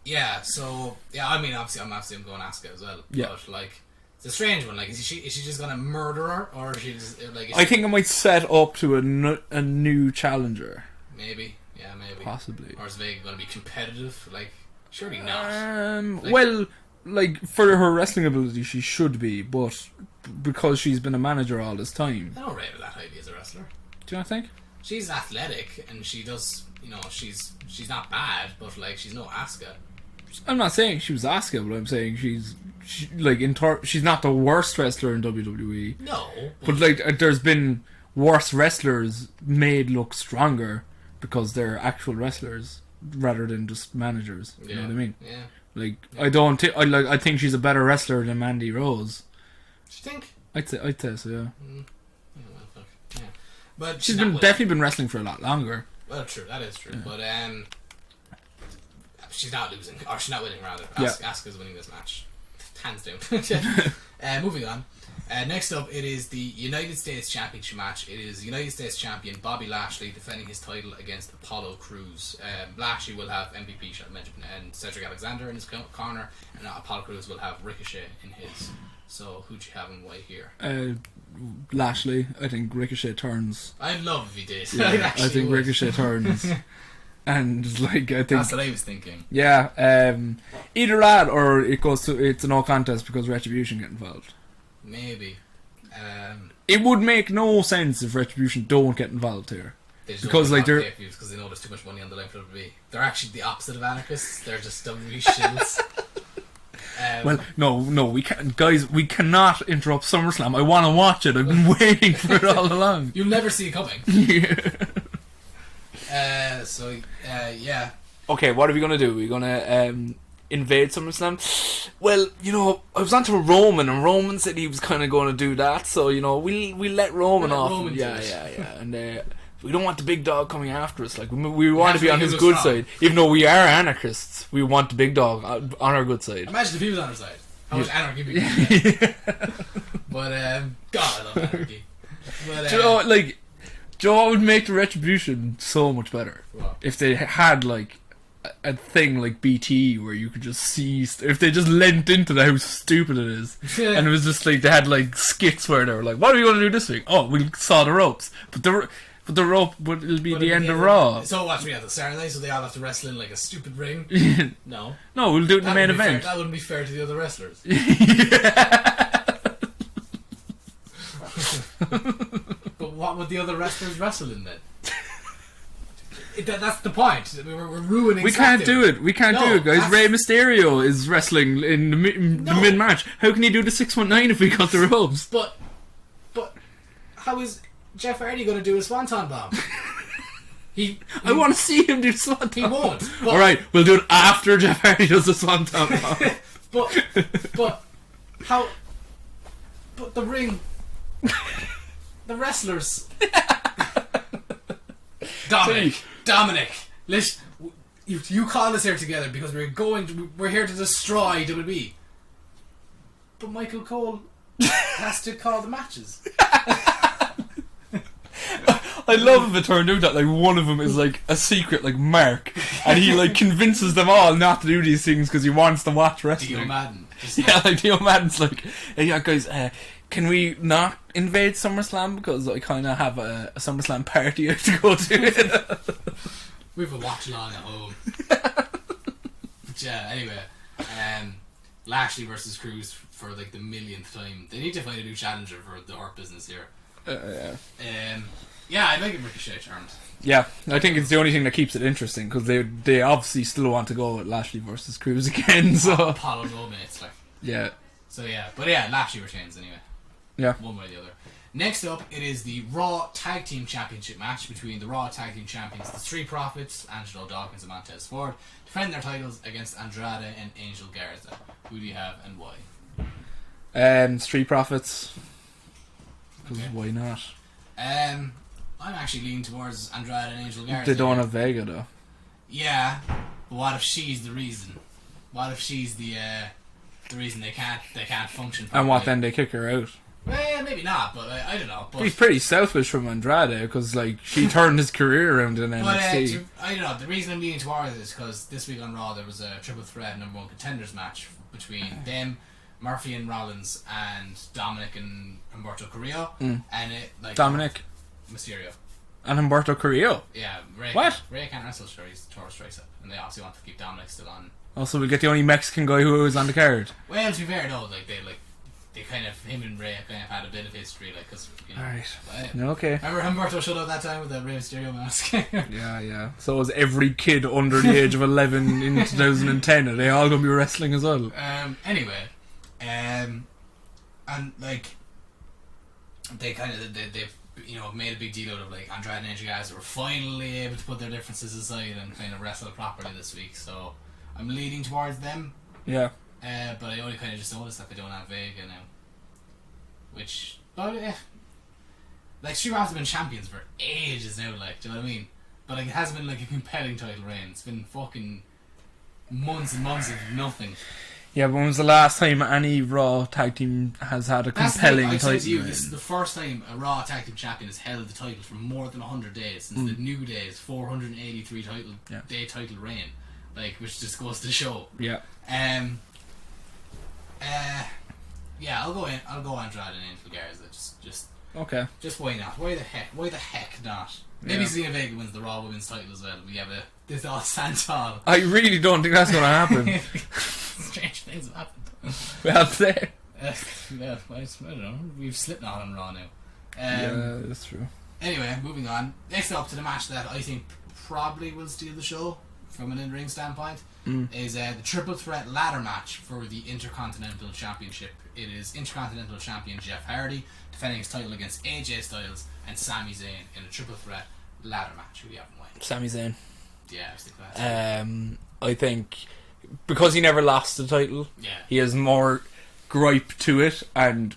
yeah. So yeah, I mean, obviously I'm going Asuka as well. Yeah. But like, it's a strange one. Like, is she just gonna murder her, or is she just like? I think it might set up to a new challenger. Maybe. Yeah, maybe. Possibly. Or is Vega gonna be competitive? Like, surely not. Well, like, for her wrestling ability, she should be, but because she's been a manager all this time. I don't rate her that highly as a wrestler. Do you not think? She's athletic and she does, you know, she's not bad, but like, she's no Asuka. I'm not saying she was Asuka, but I'm saying she's not the worst wrestler in WWE. No, but like, there's been worse wrestlers made look stronger because they're actual wrestlers rather than just managers. You know what I mean? Yeah. Like, I think she's a better wrestler than Mandy Rose. Do you think? I'd say so, yeah. Yeah, well, fuck. Yeah. But She's definitely been wrestling for a lot longer. Well, true, that is true. Yeah. But she's not losing, or she's not winning rather. Asuka's winning this match, hands down. Moving on. Next up, it is the United States Championship match. It is United States Champion Bobby Lashley defending his title against Apollo Crews. Lashley will have MVP, shall I mention, and Cedric Alexander in his corner, and Apollo Crews will have Ricochet in his. So, who'd you have and why here? Lashley. I think Ricochet turns. I'd love if he did. Yeah, I think Ricochet turns. And, like, I think... That's what I was thinking. Yeah, either that or it's a no contest because Retribution get involved. Maybe. It would make no sense if Retribution don't get involved here. They just because like they're because they know there's too much money on the line for WWE. They're actually the opposite of anarchists. They're just WWE shills. Well, no, we can't, guys. We cannot interrupt SummerSlam. I want to watch it. I've been waiting for it all along. You'll never see it coming. Yeah. Okay, what are we gonna do? We're gonna invade SummerSlam. Well, I was onto Roman, and Roman said he was kind of going to do that. So we let Roman off. Roman yeah, and we don't want the big dog coming after us. Like we want to be on his good side, even though we are anarchists. We want the big dog on our good side. Imagine if he was on our side. How much anarchy we could get. But God, I love anarchy. But, Joe would make the Retribution so much better if they had like a thing like BT where you could just see if they just lent into how stupid it is. And it was just like they had like skits where they were like, what are we going to do this week? Oh, we'll saw the ropes, but the rope it'll be the end of Raw. So watch me at the Saturday, so they all have to wrestle in like a stupid ring. No, we'll do it in the main event. That wouldn't be fair to the other wrestlers. But what would the other wrestlers wrestle in then? That's the point. We're ruining. We can't do it. We can't do it, guys. Rey Mysterio is wrestling in the mid match. How can he do the 619 if we got the ropes? But how is Jeff Hardy going to do a swanton bomb? I want to see him do swanton. He won't. All right, we'll do it after Jeff Hardy does the swanton bomb. but how? But the ring. The wrestlers. Dominic, you call us here together because we're here to destroy WWE. But Michael Cole has to call the matches. I love if it turned out that like one of them is like a secret like Mark, and he like convinces them all not to do these things because he wants to watch wrestling. Dio Madden. Dio Madden's like, hey, yeah, guys, can we not invade SummerSlam because I kind of have a SummerSlam party I have to go to. We have a watch along at home. But yeah, anyway, Lashley versus Crews for like the millionth time. They need to find a new challenger for the Hurt Business here. Yeah, I'd like it Ricochet turned. Yeah, I think it's the only thing that keeps it interesting because they obviously still want to go with Lashley versus Crews again. So Apollo Romates, like. Yeah. So yeah, but yeah, Lashley retains anyway. Yeah. One way or the other. Next up, it is the Raw Tag Team Championship match between the Raw Tag Team Champions, the Street Profits, Angelo Dawkins and Montez Ford, defend their titles against Andrade and Angel Garza. Who do you have and why? Street Profits. Because why not? I'm actually leaning towards Andrade and Angel Garza. They don't have Vega though. Yeah, but what if she's the reason? What if she's the reason they can't function properly? And what then? They kick her out. Well, maybe not, but I don't know. But he's pretty selfish from Andrade because like she turned his career around in NXT. I don't know. The reason I'm leaning towards it is because this week on Raw there was a triple threat number one contenders match between them, Murphy and Rollins, and Dominic and Humberto Carrillo, and it like Dominic Mysterio and Humberto Carrillo. Yeah, Ray. What? Ray can't wrestle, sure, he's tore his tricep, and they obviously want to keep Dominic still on. Also, we get the only Mexican guy who was on the card. Well, to be fair though, they kind of, him and Ray kind of had a bit of history, like, because, you know. Alright. Okay. Remember Humberto showed up that time with that Rey Mysterio mask? Yeah. So was every kid under the age of 11 in 2010. Are they all going to be wrestling as well? Anyway. And, like, they kind of they made a big deal out of like Andrade and AJ guys were finally able to put their differences aside and kind of wrestle properly this week. So I'm leaning towards them. Yeah. But I only kind of just noticed that they don't have Vega now. Which, but like Street Profits have been champions for ages now. Like, do you know what I mean? But like it hasn't been like a compelling title reign. It's been fucking months and months of nothing. Yeah, but when was the last time any Raw tag team has had a compelling title reign? This is the first time a Raw tag team champion has held the title for more than 100 days since the New Day's 483 day title reign. Like, which just goes to show. Yeah. Yeah, I'll go Andrade and Angel Garza. Just okay. Just why not? Why the heck not? Maybe Zelina Vega wins the Raw Women's title as well. We have this all stand tall. I really don't think that's going to happen. Strange things have happened. Well, there. I don't know. We've Slipknot on Raw now. Yeah, that's true. Anyway, moving on. Next up to the match that I think probably will steal the show from an in-ring standpoint is the triple threat ladder match for the Intercontinental Championship. It is Intercontinental Champion Jeff Hardy defending his title against AJ Styles and Sami Zayn in a triple threat ladder match. Who do you have in mind? Sami Zayn. Yeah, I was thinking that. I think because he never lost the title, he has more gripe to it, and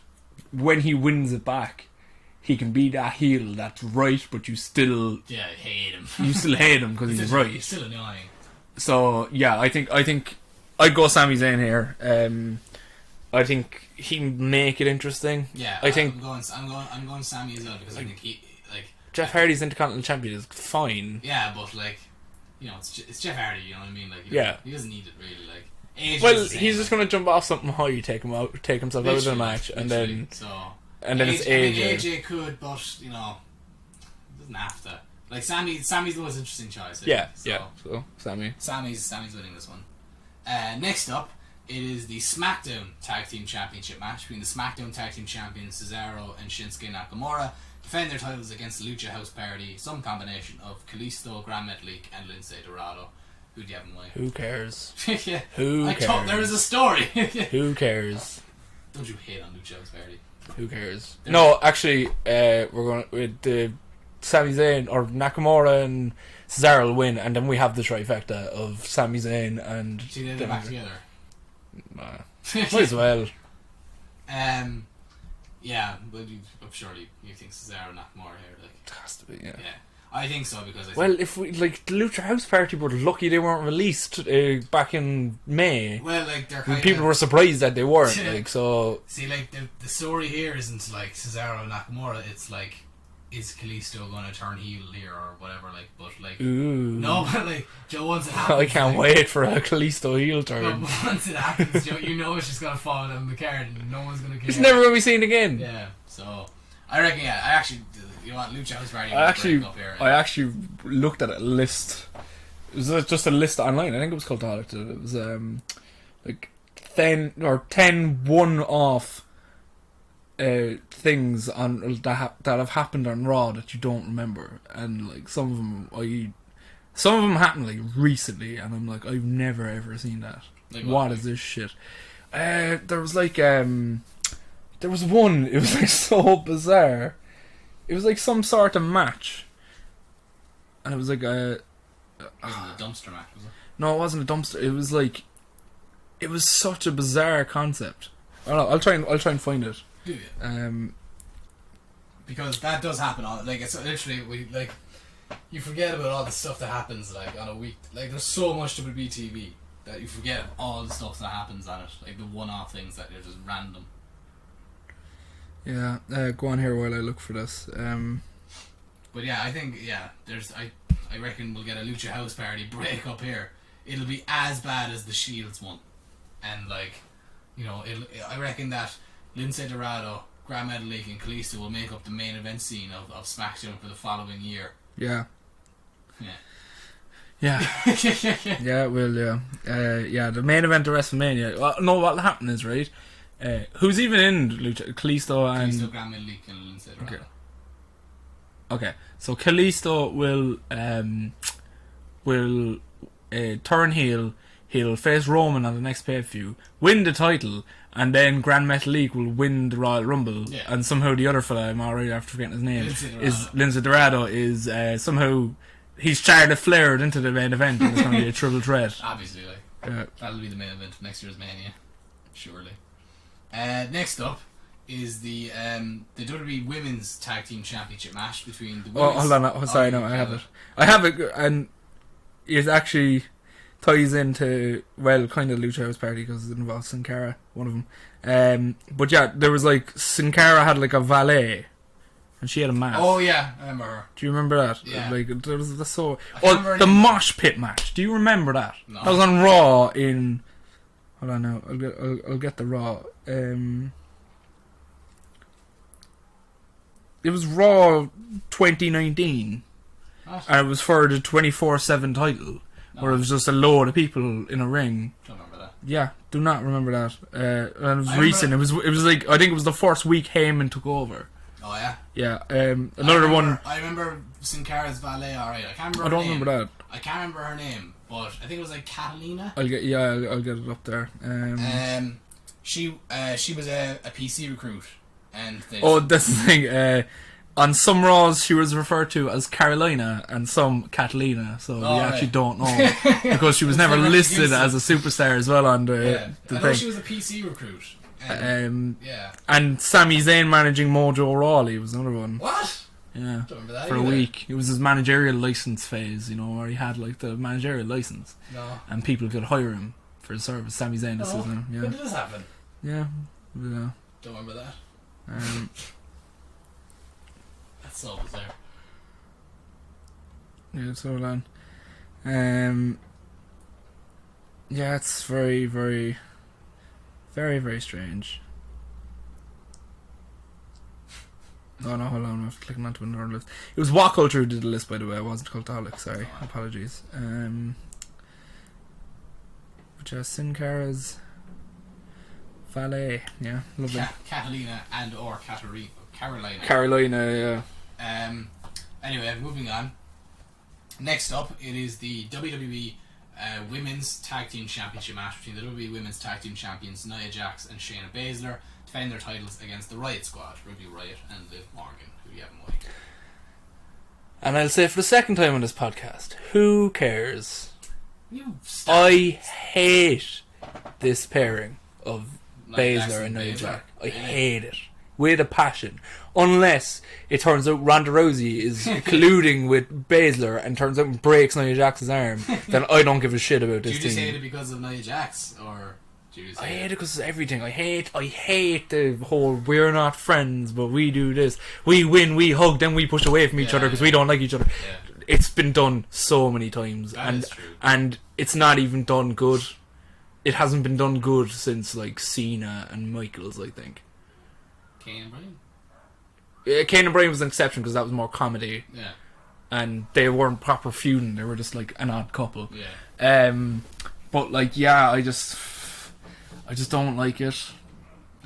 when he wins it back, he can be that heel that's right, but you still hate him. You still hate him because he's right. He's still annoying. So yeah, I think I'd go Sami Zayn here. I think he'd make it interesting. Yeah, I'm going Sami as well because I think he Jeff Hardy's Intercontinental Champion is fine. Yeah, but like it's Jeff Hardy. You know what I mean? Like he doesn't need it really. Like he's just gonna jump off something high, take himself out of the match, and then it's AJ. AJ could, but doesn't have to. Like Sammy's the most interesting choice. So Sammy's winning this one. Next up, it is the SmackDown Tag Team Championship match between the SmackDown Tag Team Champions Cesaro and Shinsuke Nakamura. Defend their titles against the Lucha House Party, some combination of Kalisto, Gran Metalik, and Lindsay Dorado. Who do you have in mind? Who cares? Yeah. Who cares? I thought there was a story. Who cares? Don't you hate on Lucha House Party? Who cares? No, actually, we're going with the Sami Zayn or Nakamura and Cesaro will win, and then we have the trifecta of Sami Zayn and. See, they're back together. Nah. Might as well. Yeah, but surely you think Cesaro and Nakamura here, like it has to be, yeah. Yeah, I think so because if we the Lucha House Party were lucky they weren't released back in May. Well, like people were surprised that they weren't. Like so. See, like the story here isn't like Cesaro and Nakamura. It's like, is Kalisto going to turn heel here or whatever? Like, but like, no, but like, Joe, once it happens, I can't wait for a Kalisto heel turn. But once it happens, Joe, it's just gonna fall down the card and no one's gonna care. It's never gonna be seen again. Yeah, so I reckon. Yeah, I actually, Lucha House Party. I actually looked at a list. It was just a list online. I think it was called that. It was like 10 one-off things on that have happened on Raw that you don't remember, and like some of them happened like recently, and I'm like, I've never ever seen that. Like, what is this shit? There was like there was one. It was like so bizarre. It was like some sort of match, and it was like a dumpster match, was it? No, it wasn't a dumpster. It was like, it was such a bizarre concept. I don't know. I'll try and find it. Do you? Because that does happen. Like, it's literally you forget about all the stuff that happens like on a week. Like, there's so much WBTV that you forget all the stuff that happens on it. Like the one-off things that are just random. Yeah, go on here while I look for this. But yeah, I think I reckon we'll get a Lucha House Party break up here. It'll be as bad as the Shields one, and like, I reckon that Lindsay Dorado, Gran Metalik, and Kalisto will make up the main event scene of SmackDown for the following year. Yeah. Yeah, it will. Yeah, the main event of WrestleMania. Well, no, what'll happen is, right. Who's even in Lucha? Kalisto, Gran Metalik, and Lindsay Dorado. Okay, so Kalisto will turn heel. He'll face Roman on the next pay-per-view, win the title, and then Grand Metalik will win the Royal Rumble, Yeah. and somehow the other fella, I'm already after forgetting his name, Lindsay Dorado. is somehow he's Charlotte Flaired into the main event, and it's going to be a triple threat. Obviously, that'll be the main event of next year's Mania, surely. Next up is the WWE Women's Tag Team Championship match between the women's... hold on. Sorry, no, I have it. I have it, and it actually ties into, well, kind of Lucha House Party because it involves Sin Cara, one of them. But yeah, there was like, Sin Cara had like a valet, and she had a mask. Oh yeah, I remember her. Do you remember that? Yeah. Like, there was the so... remember the any- mosh pit match. Do you remember that? No. That was on Raw in... Hold on now, I'll get the Raw. It was Raw 2019, What? and it was for the 24/7 title, where it was just a load of people in a ring. Don't remember that. Yeah, do not remember that. And it was I recent. remember- It was like, I think it was the first week Heyman took over. Oh yeah. Yeah. Another one. I remember Sin Cara's valet. Alright, I can't remember. I don't her name. remember that. I can't remember her name, but I think it was like Catalina. I'll get it up there. She was a PC recruit, and they Oh, that's the thing. On some Raws, she was referred to as Carolina, and some Catalina. So we actually don't know because she was never never listed used as a superstar as well on yeah. the I know thing. she was a PC recruit. Yeah. And Sami Zayn managing Mojo Rawley was another one. What? Yeah, Don't remember that for a either. week. It was his managerial license phase, where he had like the managerial license, No. and people could hire him for his service. Sami Zayn, this is him. When Yeah, did this happen? yeah. Don't remember that. That's so bizarre. Yeah, so hold on. Yeah, it's very, very, very, very strange. Oh no, hold on, I was clicking onto another list. It was What Culture who did the list, by the way. It wasn't Cultaholic, sorry. Apologies. Which is Sin Cara's valet. Yeah, lovely. Catalina and or Carolina. Carolina, yeah. Anyway, moving on. Next up, it is the WWE Women's Tag Team Championship match between the WWE Women's Tag Team Champions Nia Jax and Shayna Baszler, defending their titles against the Riot Squad, Ruby Riot and Liv Morgan, who you have in mind. And I'll say for the second time on this podcast, who cares? You I hate this pairing of Nia Jax Baszler and Nia Baszler. Jax. I Really? hate it with a passion. Unless it turns out Ronda Rousey is colluding with Baszler and turns out and breaks Nia Jax's arm, then I don't give a shit about Do this you just hate team. it because of Nia Jax, or do you just I hate hate it because of everything. I hate the whole we're not friends, but we do this. We win, we hug, then we push away from each other because we don't like each other. Yeah. It's been done so many times, That is true. and it's not even done good. It hasn't been done good since like Cena and Michaels, I think. Kane and Bryan? Kane and Bryan was an exception because that was more comedy, Yeah. and they weren't proper feuding. They were just like an odd couple. Yeah. But like, yeah, I just don't like it.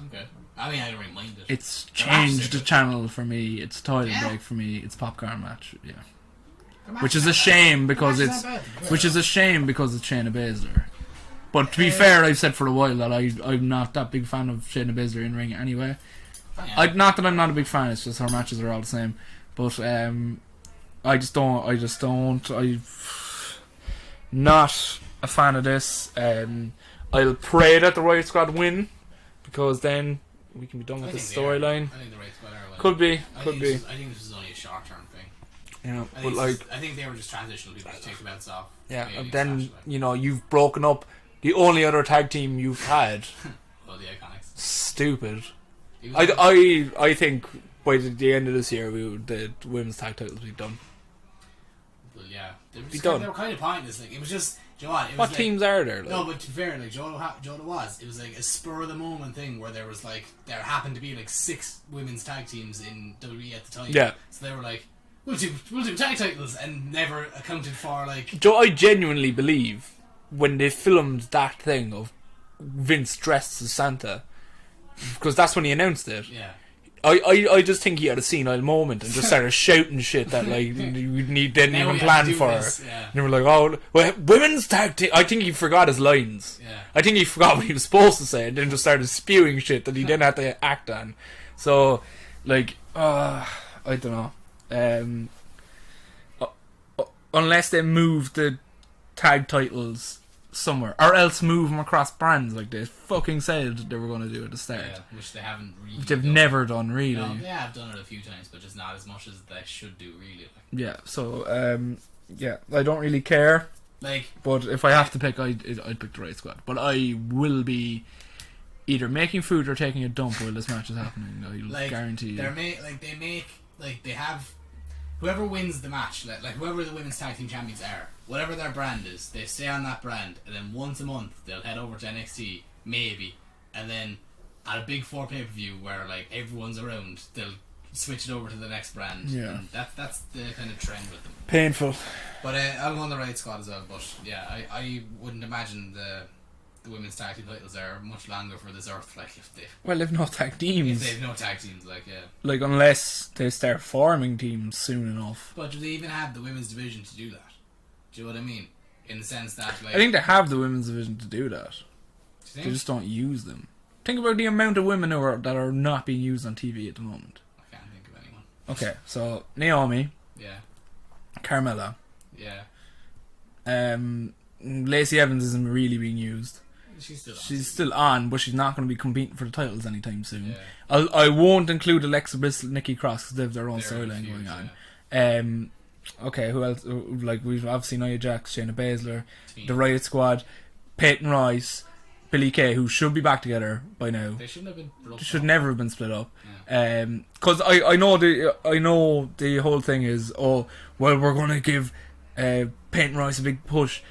Okay. I mean, I don't really mind it. It's The changed match the is- channel for me. It's a toilet Yeah. break for me. It's popcorn match. Yeah. The match Which is a not shame bad. because The match it's not bad, to be which fair. is a shame because it's Shayna Baszler. But to be fair, I've said for a while that I'm not that big fan of Shayna Baszler in ring anyway. Yeah. Not that I'm not a big fan. It's just her matches are all the same. But I just don't. I'm not a fan of this. I'll pray that the Riot Squad win because then we can be done with the think they are. storyline. I think the Riot Squad are winning. Could be, I could think be. I think this is only a short term thing. Yeah, I but think, like, I think they were just transitional people to take the belts off. yeah, Maybe and then slash, like, you've broken up the only other tag team you've had. well, the Iconics. Stupid. It was- I think by the end of this year, the women's tag titles will be done. Well, yeah, they were, Be just done. they were kind of pointless. Like it was just, do you know what? It was What like, teams are there? Like? No, but to be fair, like Joe was. It was like a spur of the moment thing where there happened to be like 6 women's tag teams in WWE at the time. Yeah. So they were like, we'll do tag titles, and never accounted for like. Joe, I genuinely believe when they filmed that thing of Vince dressed as Santa, because that's when he announced it. Yeah. I just think he had a senile moment and just started shouting shit that like we didn't Now even we have plan to do for. this, yeah. And they were like, "Oh, well, women's tag team." I think he forgot his lines. Yeah. I think he forgot what he was supposed to say and then just started spewing shit that he didn't have to act on. So, like, I don't know. Unless they move the tag titles somewhere, or else move them across brands like they fucking said they were going to do at the start. Yeah, which they haven't really. They've never done, really. No, they have done it a few times, but just not as much as they should do, really. Yeah, so, yeah, I don't really care. Like, but if I have to pick, I'd pick the Riot Squad. But I will be either making food or taking a dump while this match is happening. I'll guarantee you. They have whoever wins the match, like whoever the women's tag team champions are, whatever their brand is, they stay on that brand, and then once a month they'll head over to NXT, maybe, and then at a big 4 pay-per-view where like everyone's around, they'll switch it over to the next brand. Yeah, and that's the kind of trend with them. Painful. But I'll go on the Riot Squad as well. But yeah, I wouldn't imagine the women's tag team titles are much longer for this earth. Like if they've no tag teams. If they've no tag teams, like unless they start forming teams soon enough. But do they even have the women's division to do that? Do you know what I mean? In the sense that, like, I think they have the women's division to do that. They just don't use them. Think about the amount of women that are not being used on TV at the moment. I can't think of anyone. Okay, so Naomi. Yeah. Carmella. Yeah. Lacey Evans isn't really being used. She's still on, but she's not going to be competing for the titles anytime soon. Yeah. I won't include Alexa Bliss, Nikki Cross, because they have their own storyline going on. Yeah. Okay, who else? Like, we've obviously Nia Jax, Shayna Baszler, the Riot Squad, Peyton Royce, Billie Kay, who should be back together by now. They shouldn't have been split up. Should never have been split up. Yeah. Because I know the whole thing is, oh, well, we're going to give Peyton Royce a big push.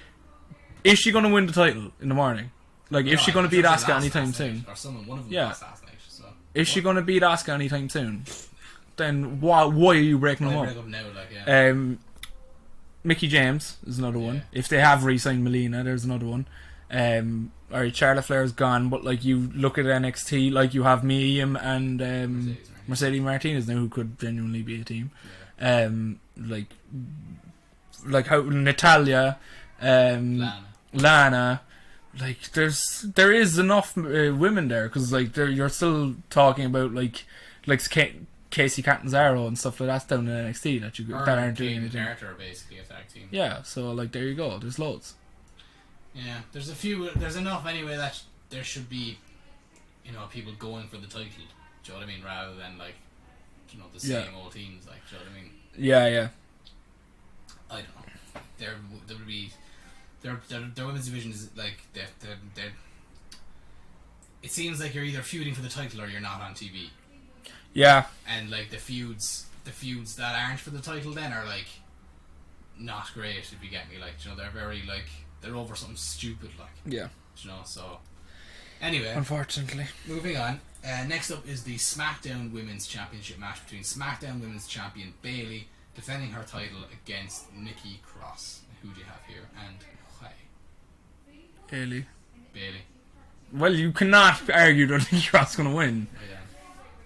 Is she going to win the title in the morning? Like, is she going to beat Asuka anytime soon? Or someone, one of them Yeah. lost last night. So. Is she going to beat Asuka anytime soon? Then why are you breaking them up? Break up now, like, yeah. Mickey James is another one. If they have re-signed Melina, there's another one. Alright, Charlotte Flair's gone, but like you look at NXT, like you have Miriam and Mercedes Martinez now, who could genuinely be a team. Yeah. Like how Natalia, Lana. Like there is enough women there, because like you're still talking about like Casey Catanzaro and stuff like that down in NXT that aren't doing anything. Character basically a tag team. Yeah, so like there you go. There's loads. Yeah, there's enough anyway that there should be, people going for the title. Do you know what I mean? Rather than like, the same old teams. Like, do you know what I mean? Yeah. I don't know. There would be their women's division is like they're. It seems like you're either feuding for the title or you're not on TV. Yeah. And like the feuds that aren't for the title then are like not great, if you get me. Like, they're very like they're over something stupid, like. Yeah. So anyway, unfortunately, moving on. Next up is the SmackDown Women's Championship match between SmackDown Women's Champion Bayley defending her title against Nikki Cross. Who do you have here? And why? Bayley. Well, you cannot argue that Nikki Cross is going to win. Yeah.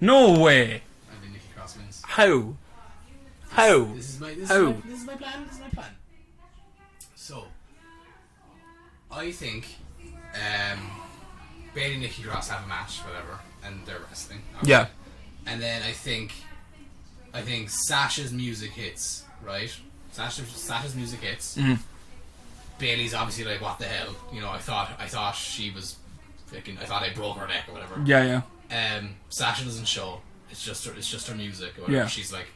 No way. I think Nikki Cross wins. How? This is my plan. So, I think Bayley and Nikki Cross have a match, whatever, and they're wrestling. Okay. Yeah. And then I think Sasha's music hits, right? Sasha's music hits. Mm-hmm. Bayley's obviously like, what the hell? I thought she was freaking. I thought I broke her neck or whatever. Yeah. Sasha doesn't show. It's just her music or whatever. Yeah. She's like,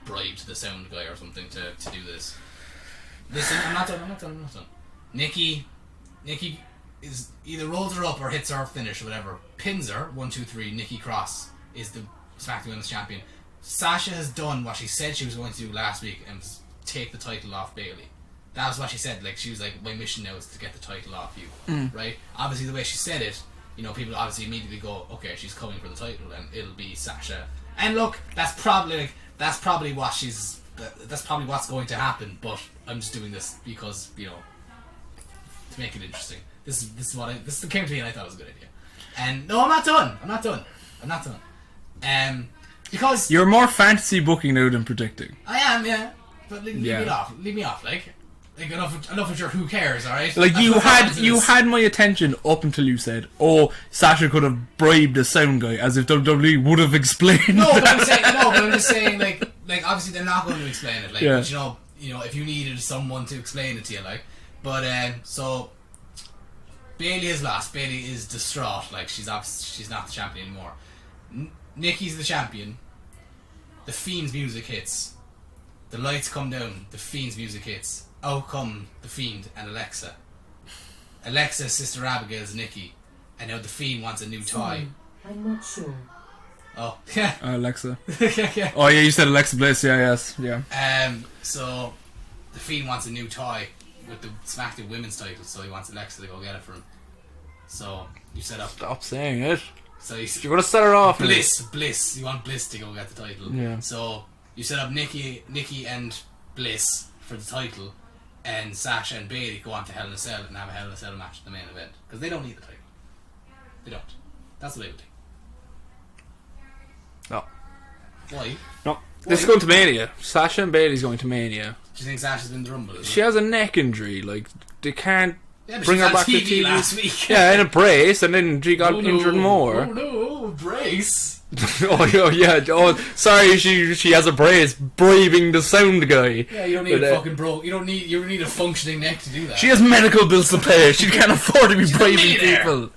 bribed the sound guy or something to do this. Listen, I'm not done. Nikki is either rolls her up or hits her finish or whatever. Pins her, 1, 2, 3. Nikki Cross is the SmackDown Women's Champion. Sasha has done what she said she was going to do last week and take the title off Bayley. That was what she said. Like, she was like, my mission now is to get the title off you. Right? Obviously, the way she said it, people obviously immediately go, okay, she's coming for the title and it'll be Sasha. And look, that's probably what's going to happen, but I'm just doing this because, to make it interesting. This came to me and I thought it was a good idea. And no, I'm not done. Because You're more fantasy booking now than predicting. I am, yeah. But leave me off, like enough with your who cares, alright? Like you had my attention up until you said, "Oh, Sasha could have bribed the sound guy," as if WWE would have explained. But that. I'm just saying, like obviously they're not going to explain it, like, Yeah. but you know, if you needed someone to explain it to you, like, but so Bayley has lost. Bayley is distraught, like she's not the champion anymore. Nikki's the champion. The Fiend's music hits. The lights come down. The Fiend's music hits. Out come the Fiend and Alexa. Alexa's sister Abigail's Nikki, and now the Fiend wants a new toy. I'm not sure. Oh, yeah. Alexa. Yeah. Oh yeah, you said Alexa Bliss. Yeah, yes, yeah. So the Fiend wants a new toy with the SmackDown Women's title, so he wants Alexa to go get it for him. So you set up. Stop saying it. So You're gonna set her off. Bliss. You want Bliss to go get the title. Yeah. So you set up Nikki and Bliss for the title, and Sasha and Bayley go on to Hell in a Cell and have a Hell in a Cell match at the main event because they don't need the title. They don't. That's what they would think. No. Why? No. This is going to Mania. Sasha and Bayley's going to Mania. Do you think Sasha's been the Rumble? She has a neck injury. Like they can't but bring she her was on back to TV TV last week. Yeah, in a brace, and then she got injured more. Oh no, brace. Oh yeah. Oh, sorry. She has a brace, bribing the sound guy. Yeah, you don't need a fucking bro. You don't need a functioning neck to do that. She has medical bills to pay. She can't afford to be bribing people.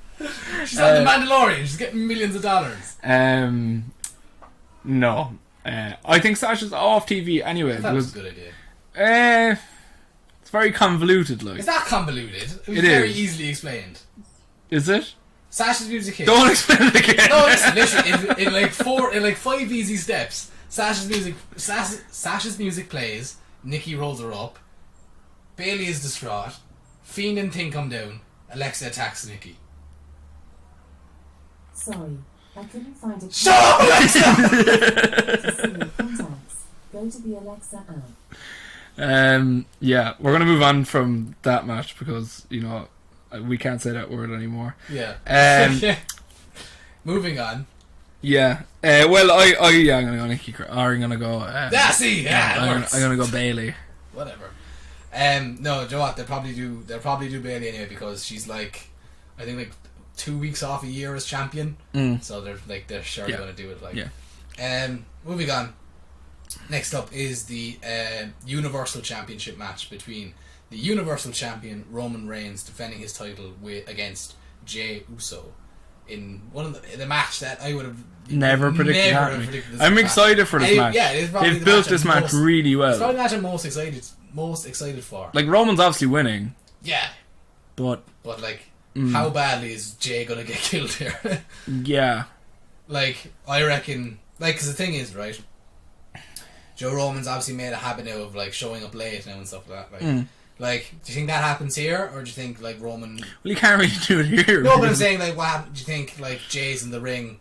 She's on the Mandalorian. She's getting millions of dollars. No. I think Sasha's off TV anyway. That was a good idea. It's very convoluted, like. It's not convoluted. It was It very is. easily explained. Is it? Sasha's music hits. Don't explain it again. No, listen. In like 5 easy steps, Sasha's music plays. Nikki rolls her up. Bayley is distraught. Fiend and Thing come down. Alexa attacks Nikki. Sorry, I couldn't find it. Shut up, Alexa! To see your contacts, go to the Alexa app. Yeah, we're gonna move on from that match because we can't say that word anymore. Yeah. Moving on. Yeah. Well, I'm gonna go Nikki. Or I'm gonna go. I'm gonna go Bayley. Whatever. No, do you know what? They'll probably do Bayley anyway because she's like, I think like 2 weeks off a year as champion. So they're sure going to do it. Like, yeah. Moving on. Next up is the Universal Championship match between the Universal Champion Roman Reigns defending his title against Jey Uso in one of the match that I would have never predicted happening. I'm excited for this match. Yeah, it is probably they've built this match really well. It's probably the match I'm most excited for. Like Roman's obviously winning. Yeah, but like, how badly is Jey gonna get killed here? Yeah. Like, I reckon, like, because the thing is, right, Joe Roman's obviously made a habit now of like showing up late now and stuff like that. Like, do you think that happens here, or do you think like Roman? Well, you can't really do it here. No, but I'm saying, like, do you think like Jay's in the ring,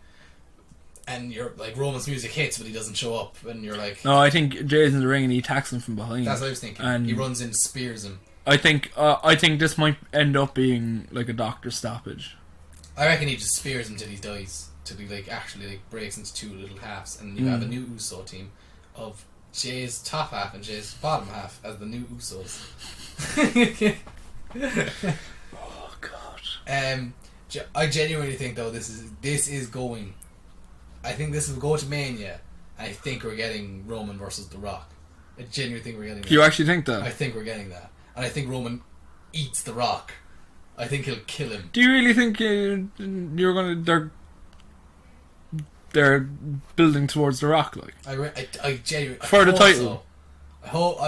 and you're like Roman's music hits, but he doesn't show up, and you're like, no, I think Jay's in the ring and he attacks him from behind. That's what I was thinking. And he runs in, spears him. I think this might end up being like a doctor stoppage. I reckon he just spears him till he dies, till he like actually like breaks into two little halves, and you have a new Uso team of Jay's top half and Jay's bottom half as the new Usos. Oh God. I genuinely think though this is going. I think this will go to Mania, and I think we're getting Roman versus The Rock. I genuinely think we're getting that. You actually think that? I think we're getting that, and I think Roman eats The Rock. I think he'll kill him. Do you really think you're gonna? They're building towards The Rock, like I genuinely for the title. So. I hope.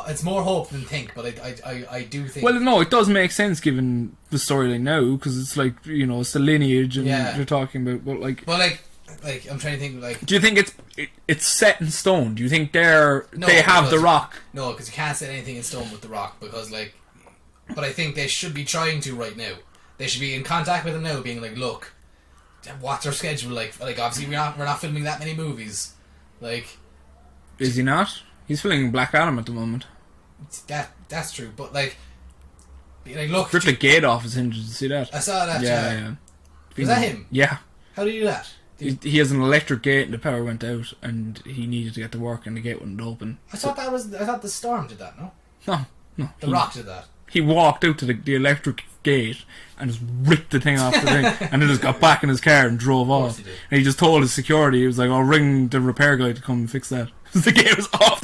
It's more hope than think, but I do think. Well, no, it does make sense given the storyline now because it's like it's the lineage and you're talking about. But like, I'm trying to think. Like, do you think it's set in stone? Do you think they have The Rock? No, because you can't set anything in stone with The Rock because like. But I think they should be trying to right now. They should be in contact with him now, being like, look, what's our schedule like? Like, obviously we're not filming that many movies. Like, is he not? He's filming Black Adam at the moment. That's true, but like look, ripped the gate off his hinges. Did you see that? I saw that. Yeah. Was that him? Yeah. How did you do that? he has an electric gate and the power went out and he needed to get to work and the gate wouldn't open. I thought the Storm did that. No, No. the Rock did that. He walked out to the electric gate and just ripped the thing off the thing, and then just got back in his car and drove off. He did. And he just told his security, he was like, "I'll ring the repair guy to come and fix that." The gate was off.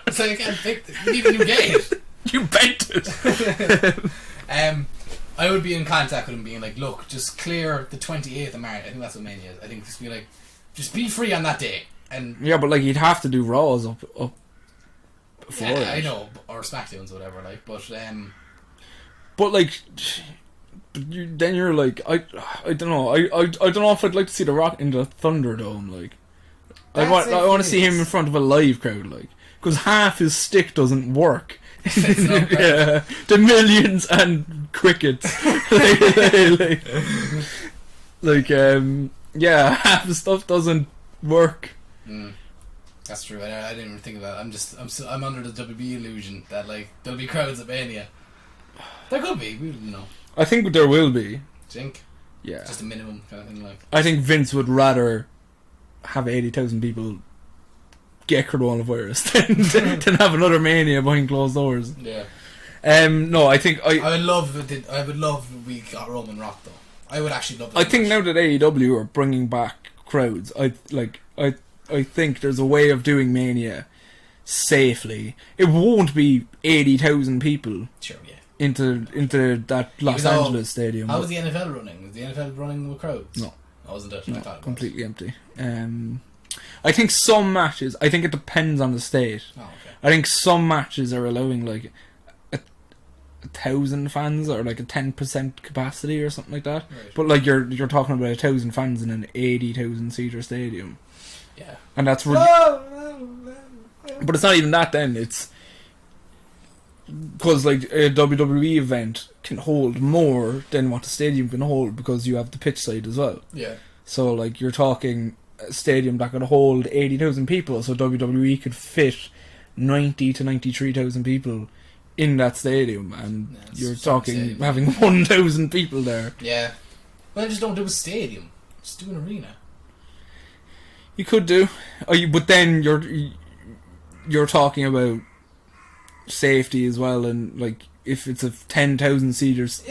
It's like, I can't fix it. You need a new gate. You bent it. I would be in contact with him, being like, "Look, just clear the 28th of March." I think that's what Mania is. I think just be like, just be free on that day. And yeah, but like you'd have to do Raws up before yeah, it. I know, or SmackDowns, or whatever. Like, but like, then you're like, I don't know. I don't know if I'd like to see The Rock in the Thunderdome. Like, I want to see him in front of a live crowd. Like, because half his stick doesn't work. Yeah, the millions and crickets. Yeah, half the stuff doesn't work. That's true. I didn't even think of that. I'm under the WB illusion that like there'll be crowds at Mania. There could be. We don't know. I think there will be. Do you think? Yeah. Just a minimum kind of thing, like. I think Vince would rather have 80,000 people get coronavirus than have another Mania behind closed doors. Yeah. No, I think I would love if we got Roman Rock though. I would actually love that. I think now that AEW are bringing back crowds, I think there's a way of doing Mania safely. It won't be 80,000 people. Sure, yeah. Into that Los Angeles stadium. How was the NFL running? Was the NFL running with crowds? No. I wasn't it? No, I thought it completely empty. I think some matches, I think it depends on the state. Oh, okay. I think some matches are allowing like 1,000 fans or like a 10% capacity or something like that. Right. But like you're talking about 1,000 fans in an 80,000 seater stadium. Yeah. And that's really... But it's not even that then, it's because like a WWE event can hold more than what the stadium can hold because you have the pitch side as well. Yeah. So like you're talking a stadium that could hold 80,000 people, so WWE could fit 90 to 93,000 people in that stadium, and you're talking having 1,000 people there. Yeah. Well, just don't do a stadium. Just do an arena. You could do, but then you're talking about safety as well, and like if it's a 10,000 seaters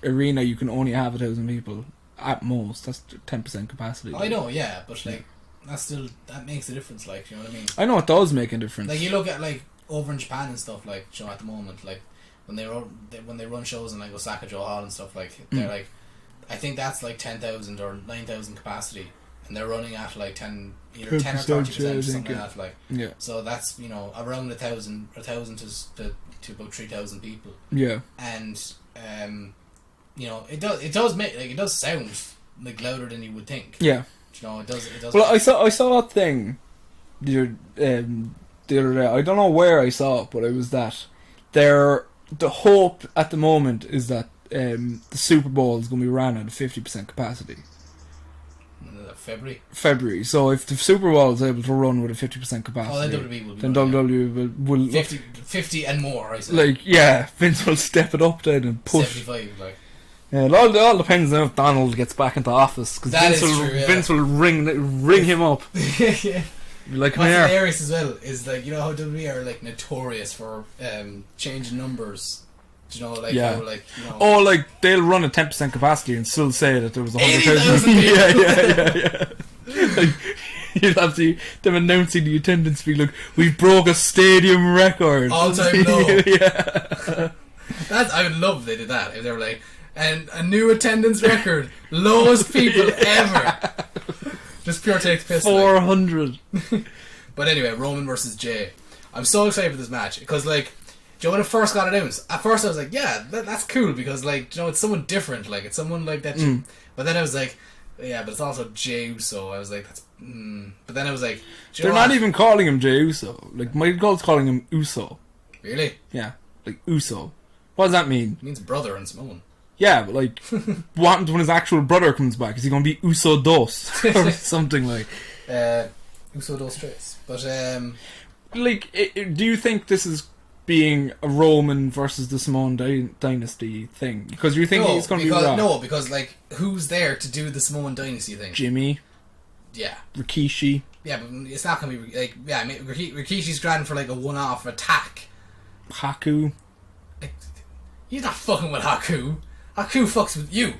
arena, you can only have 1,000 people at most. That's 10% capacity. I know, yeah, but like that makes a difference. Like, you know what I mean? I know it does make a difference. Like you look at like over in Japan and stuff, like, you know, at the moment, like when they run shows in like Osaka Joe Hall and stuff, like they're like, I think that's like 10,000 or 9,000 capacity, and they're running at like either 10 or 30% or something like that. Like, yeah. So that's, you know, around 1,000 to about 3,000 people. Yeah. And you know, it does make like it does sound like louder than you would think. Yeah. You know, it does. Well, I saw a thing the other day. I don't know where I saw it, but it was that the hope at the moment is that the Super Bowl is going to be ran at a 50% capacity. February. So if the Super Bowl is able to run with a 50% capacity, then WWE will 50 and more. I say. Like, yeah, Vince will step it up then and push. 75, like. Yeah, it all depends on if Donald gets back into office, because Vince will ring him up. Yeah. Like, what's hilarious as well is, like, you know how WWE are like notorious for changing numbers. Do you know, like, how, like, you know, oh, like they'll run at 10% capacity and still say that there was 100,000 yeah. Like, you'll have to them announcing the attendance fee. Look, we broke a stadium record. All time low. Yeah. I would love if they did that. If they were like, and a new attendance record, lowest people ever. Just pure take piss. 400. Like. But anyway, Roman versus Jay. I'm so excited for this match because, like, Joe, when it first got announced, at first I was like, yeah, that's cool because, like, you know, it's someone different. Like, it's someone like that. But then I was like, yeah, but it's also Jey Uso. I was like, that's. But then I was like, they're not even calling him Jey Uso. Like, Michael Cole's calling him Uso. Really? Yeah, like Uso. What does that mean? It means brother in Samoan. Yeah, but like, what happens when his actual brother comes back? Is he going to be Uso Dos or something like? Uso Dos Tres. But like, do you think this is being a Roman versus the Samoan dynasty thing? Because you think he's going to be Rock? No, because like who's there to do the Samoan dynasty thing? Jimmy. Yeah. Rikishi. Yeah, but it's not going to be like Rikishi's grand for like a one-off attack. Haku. Like, he's not fucking with Haku. Haku fucks with you.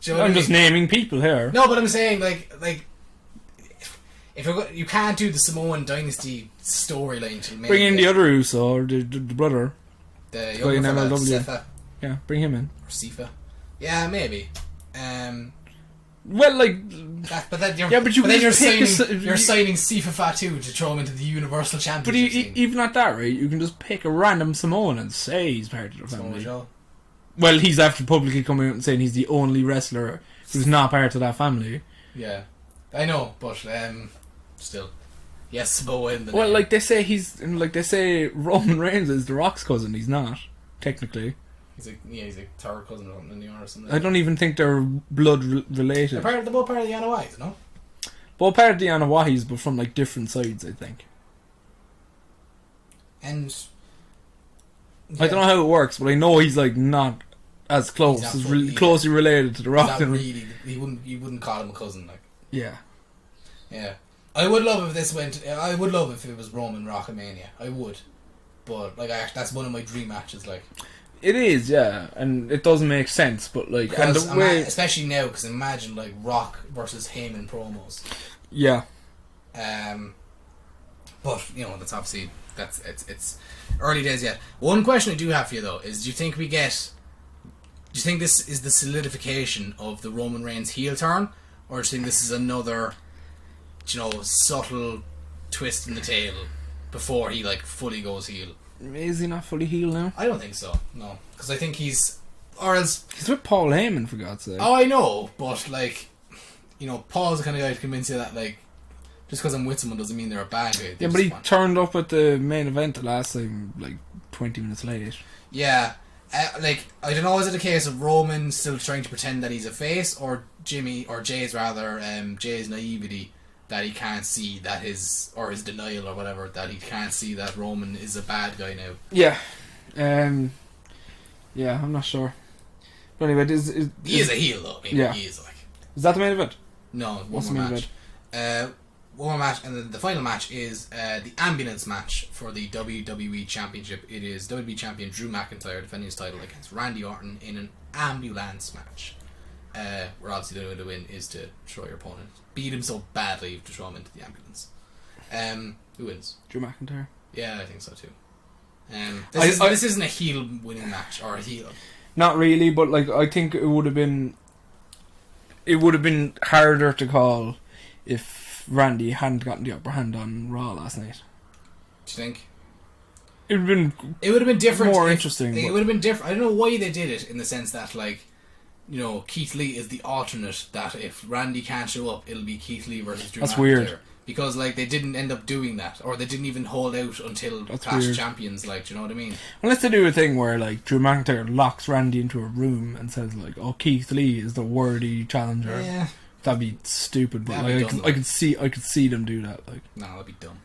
Do you know what I'm I mean? just naming people here. No, but I'm saying like if you can't do the Samoan dynasty storyline to make Bring in the other Uso, or the brother. the Going younger fella, MLW. Sifa Yeah, bring him in. or Sifa. Yeah, maybe. Well, like, But then you're, yeah, but you then you're can signing just pick you're signing Sifa Fatu to throw him into the Universal but Championship scene. even at that rate, you can just pick a random Samoan and say he's part of the Samoa family. Joe. Well, he's after publicly coming out and saying he's the only wrestler who's not part of that family. Yeah, I know, but still, yes, Samoa in the Well, name. like they say Roman Reigns is The Rock's cousin. He's not technically. he's a third cousin or something in New York or something. I don't even think they're blood related. They're both part of the Anawais, no? Both part of the Anawahis, but from like different sides, I think. And I don't know how it works, but I know he's like not as close, He's as not fully- closely related to The Rock. Not than- really. You wouldn't call him a cousin, like. Yeah. Yeah, I would love if this went. I would love if it was Roman Rockamania. I would, but like that's one of my dream matches. Like It is, yeah, and it doesn't make sense, but like, and because the way, especially now, because imagine like Rock versus Heyman promos. yeah, But you know that's obviously it's early days yet. One question I do have for you though is: do you think this is the solidification of the Roman Reigns heel turn, or do you think this is another, subtle twist in the tail before he like fully goes heel? is he not fully healed now? I don't think so. No, because I think or else. He's with Paul Heyman, for God's sake. Oh, I know, but like, Paul's the kind of guy to convince you that like, just because I'm with someone doesn't mean they're a bad guy. Yeah, but he turned up at the main event the last time, like 20 minutes late. Yeah, like I don't know. Is it a case of Roman still trying to pretend that he's a face, or Jay's naivety that he can't see that his denial or whatever, that he can't see that Roman is a bad guy now. Yeah, yeah, I'm not sure. But anyway, He is a heel though. I mean, yeah. He is like. Is that the main event? No, What's one the more main match. One more match, and then the final match is the ambulance match for the WWE Championship. It is WWE Champion Drew McIntyre defending his title against Randy Orton in an ambulance match. Where obviously the only way to win is to throw your opponent. Beat him so badly to throw him into the ambulance. Who wins? Drew McIntyre. Yeah, I think so too. This isn't a heel winning match or a heel. Not really, but like I think it would have been harder to call if Randy hadn't gotten the upper hand on Raw last night. Do you think? It would have been different. more interesting. It would have been different. I don't know why they did it in the sense that like, Keith Lee is the alternate, that if Randy can't show up, it'll be Keith Lee versus Drew McIntyre. That's weird. Because like they didn't end up doing that, or they didn't even hold out until Clash of Champions. Like, do you know what I mean? Unless they do a thing where like Drew McIntyre locks Randy into a room and says like, "Oh, Keith Lee is the worthy challenger." Yeah, that'd be stupid. But That'd be like, dumb, I could see them do that. Like, no, that'd be dumb.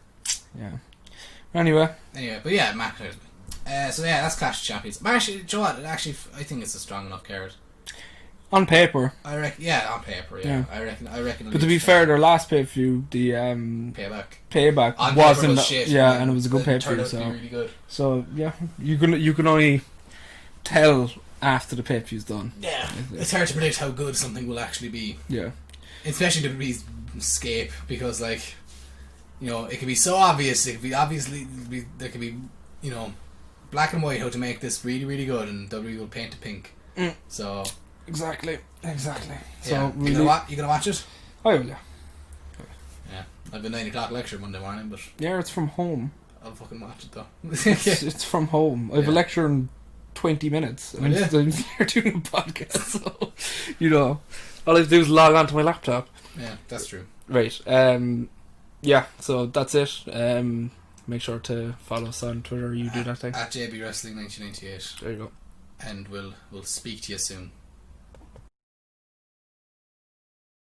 yeah. Anyway, but yeah, McIntyre's. So yeah, that's Clash of Champions. But actually, do you know what? Actually, I think it's a strong enough card. on paper. I reckon, yeah, on paper, yeah. I reckon. But to be fair, their last pay-per-view, the payback on wasn't, shit, and it was a good turned pay-per-view. out to be really good. So yeah, you can only tell after the pay-per-view's done. Yeah, it's hard to predict how good something will actually be. Yeah, especially WWE's escape, because like, it can be so obvious. It could be there could be black and white how to make this really really good, and WWE will paint it pink. So. Exactly. So yeah. really, You gonna watch it? Oh yeah. Yeah, I've a 9 o'clock lecture Monday morning, but Yeah, it's from home. I'll fucking watch it though. It's from home. I have a lecture in 20 minutes. And I'm here doing a podcast, so all I have to do is log on to my laptop. Yeah, that's true. Right. Yeah. So that's it. Make sure to follow us on Twitter. You do that thing at JB Wrestling 1998. There you go. And we'll speak to you soon.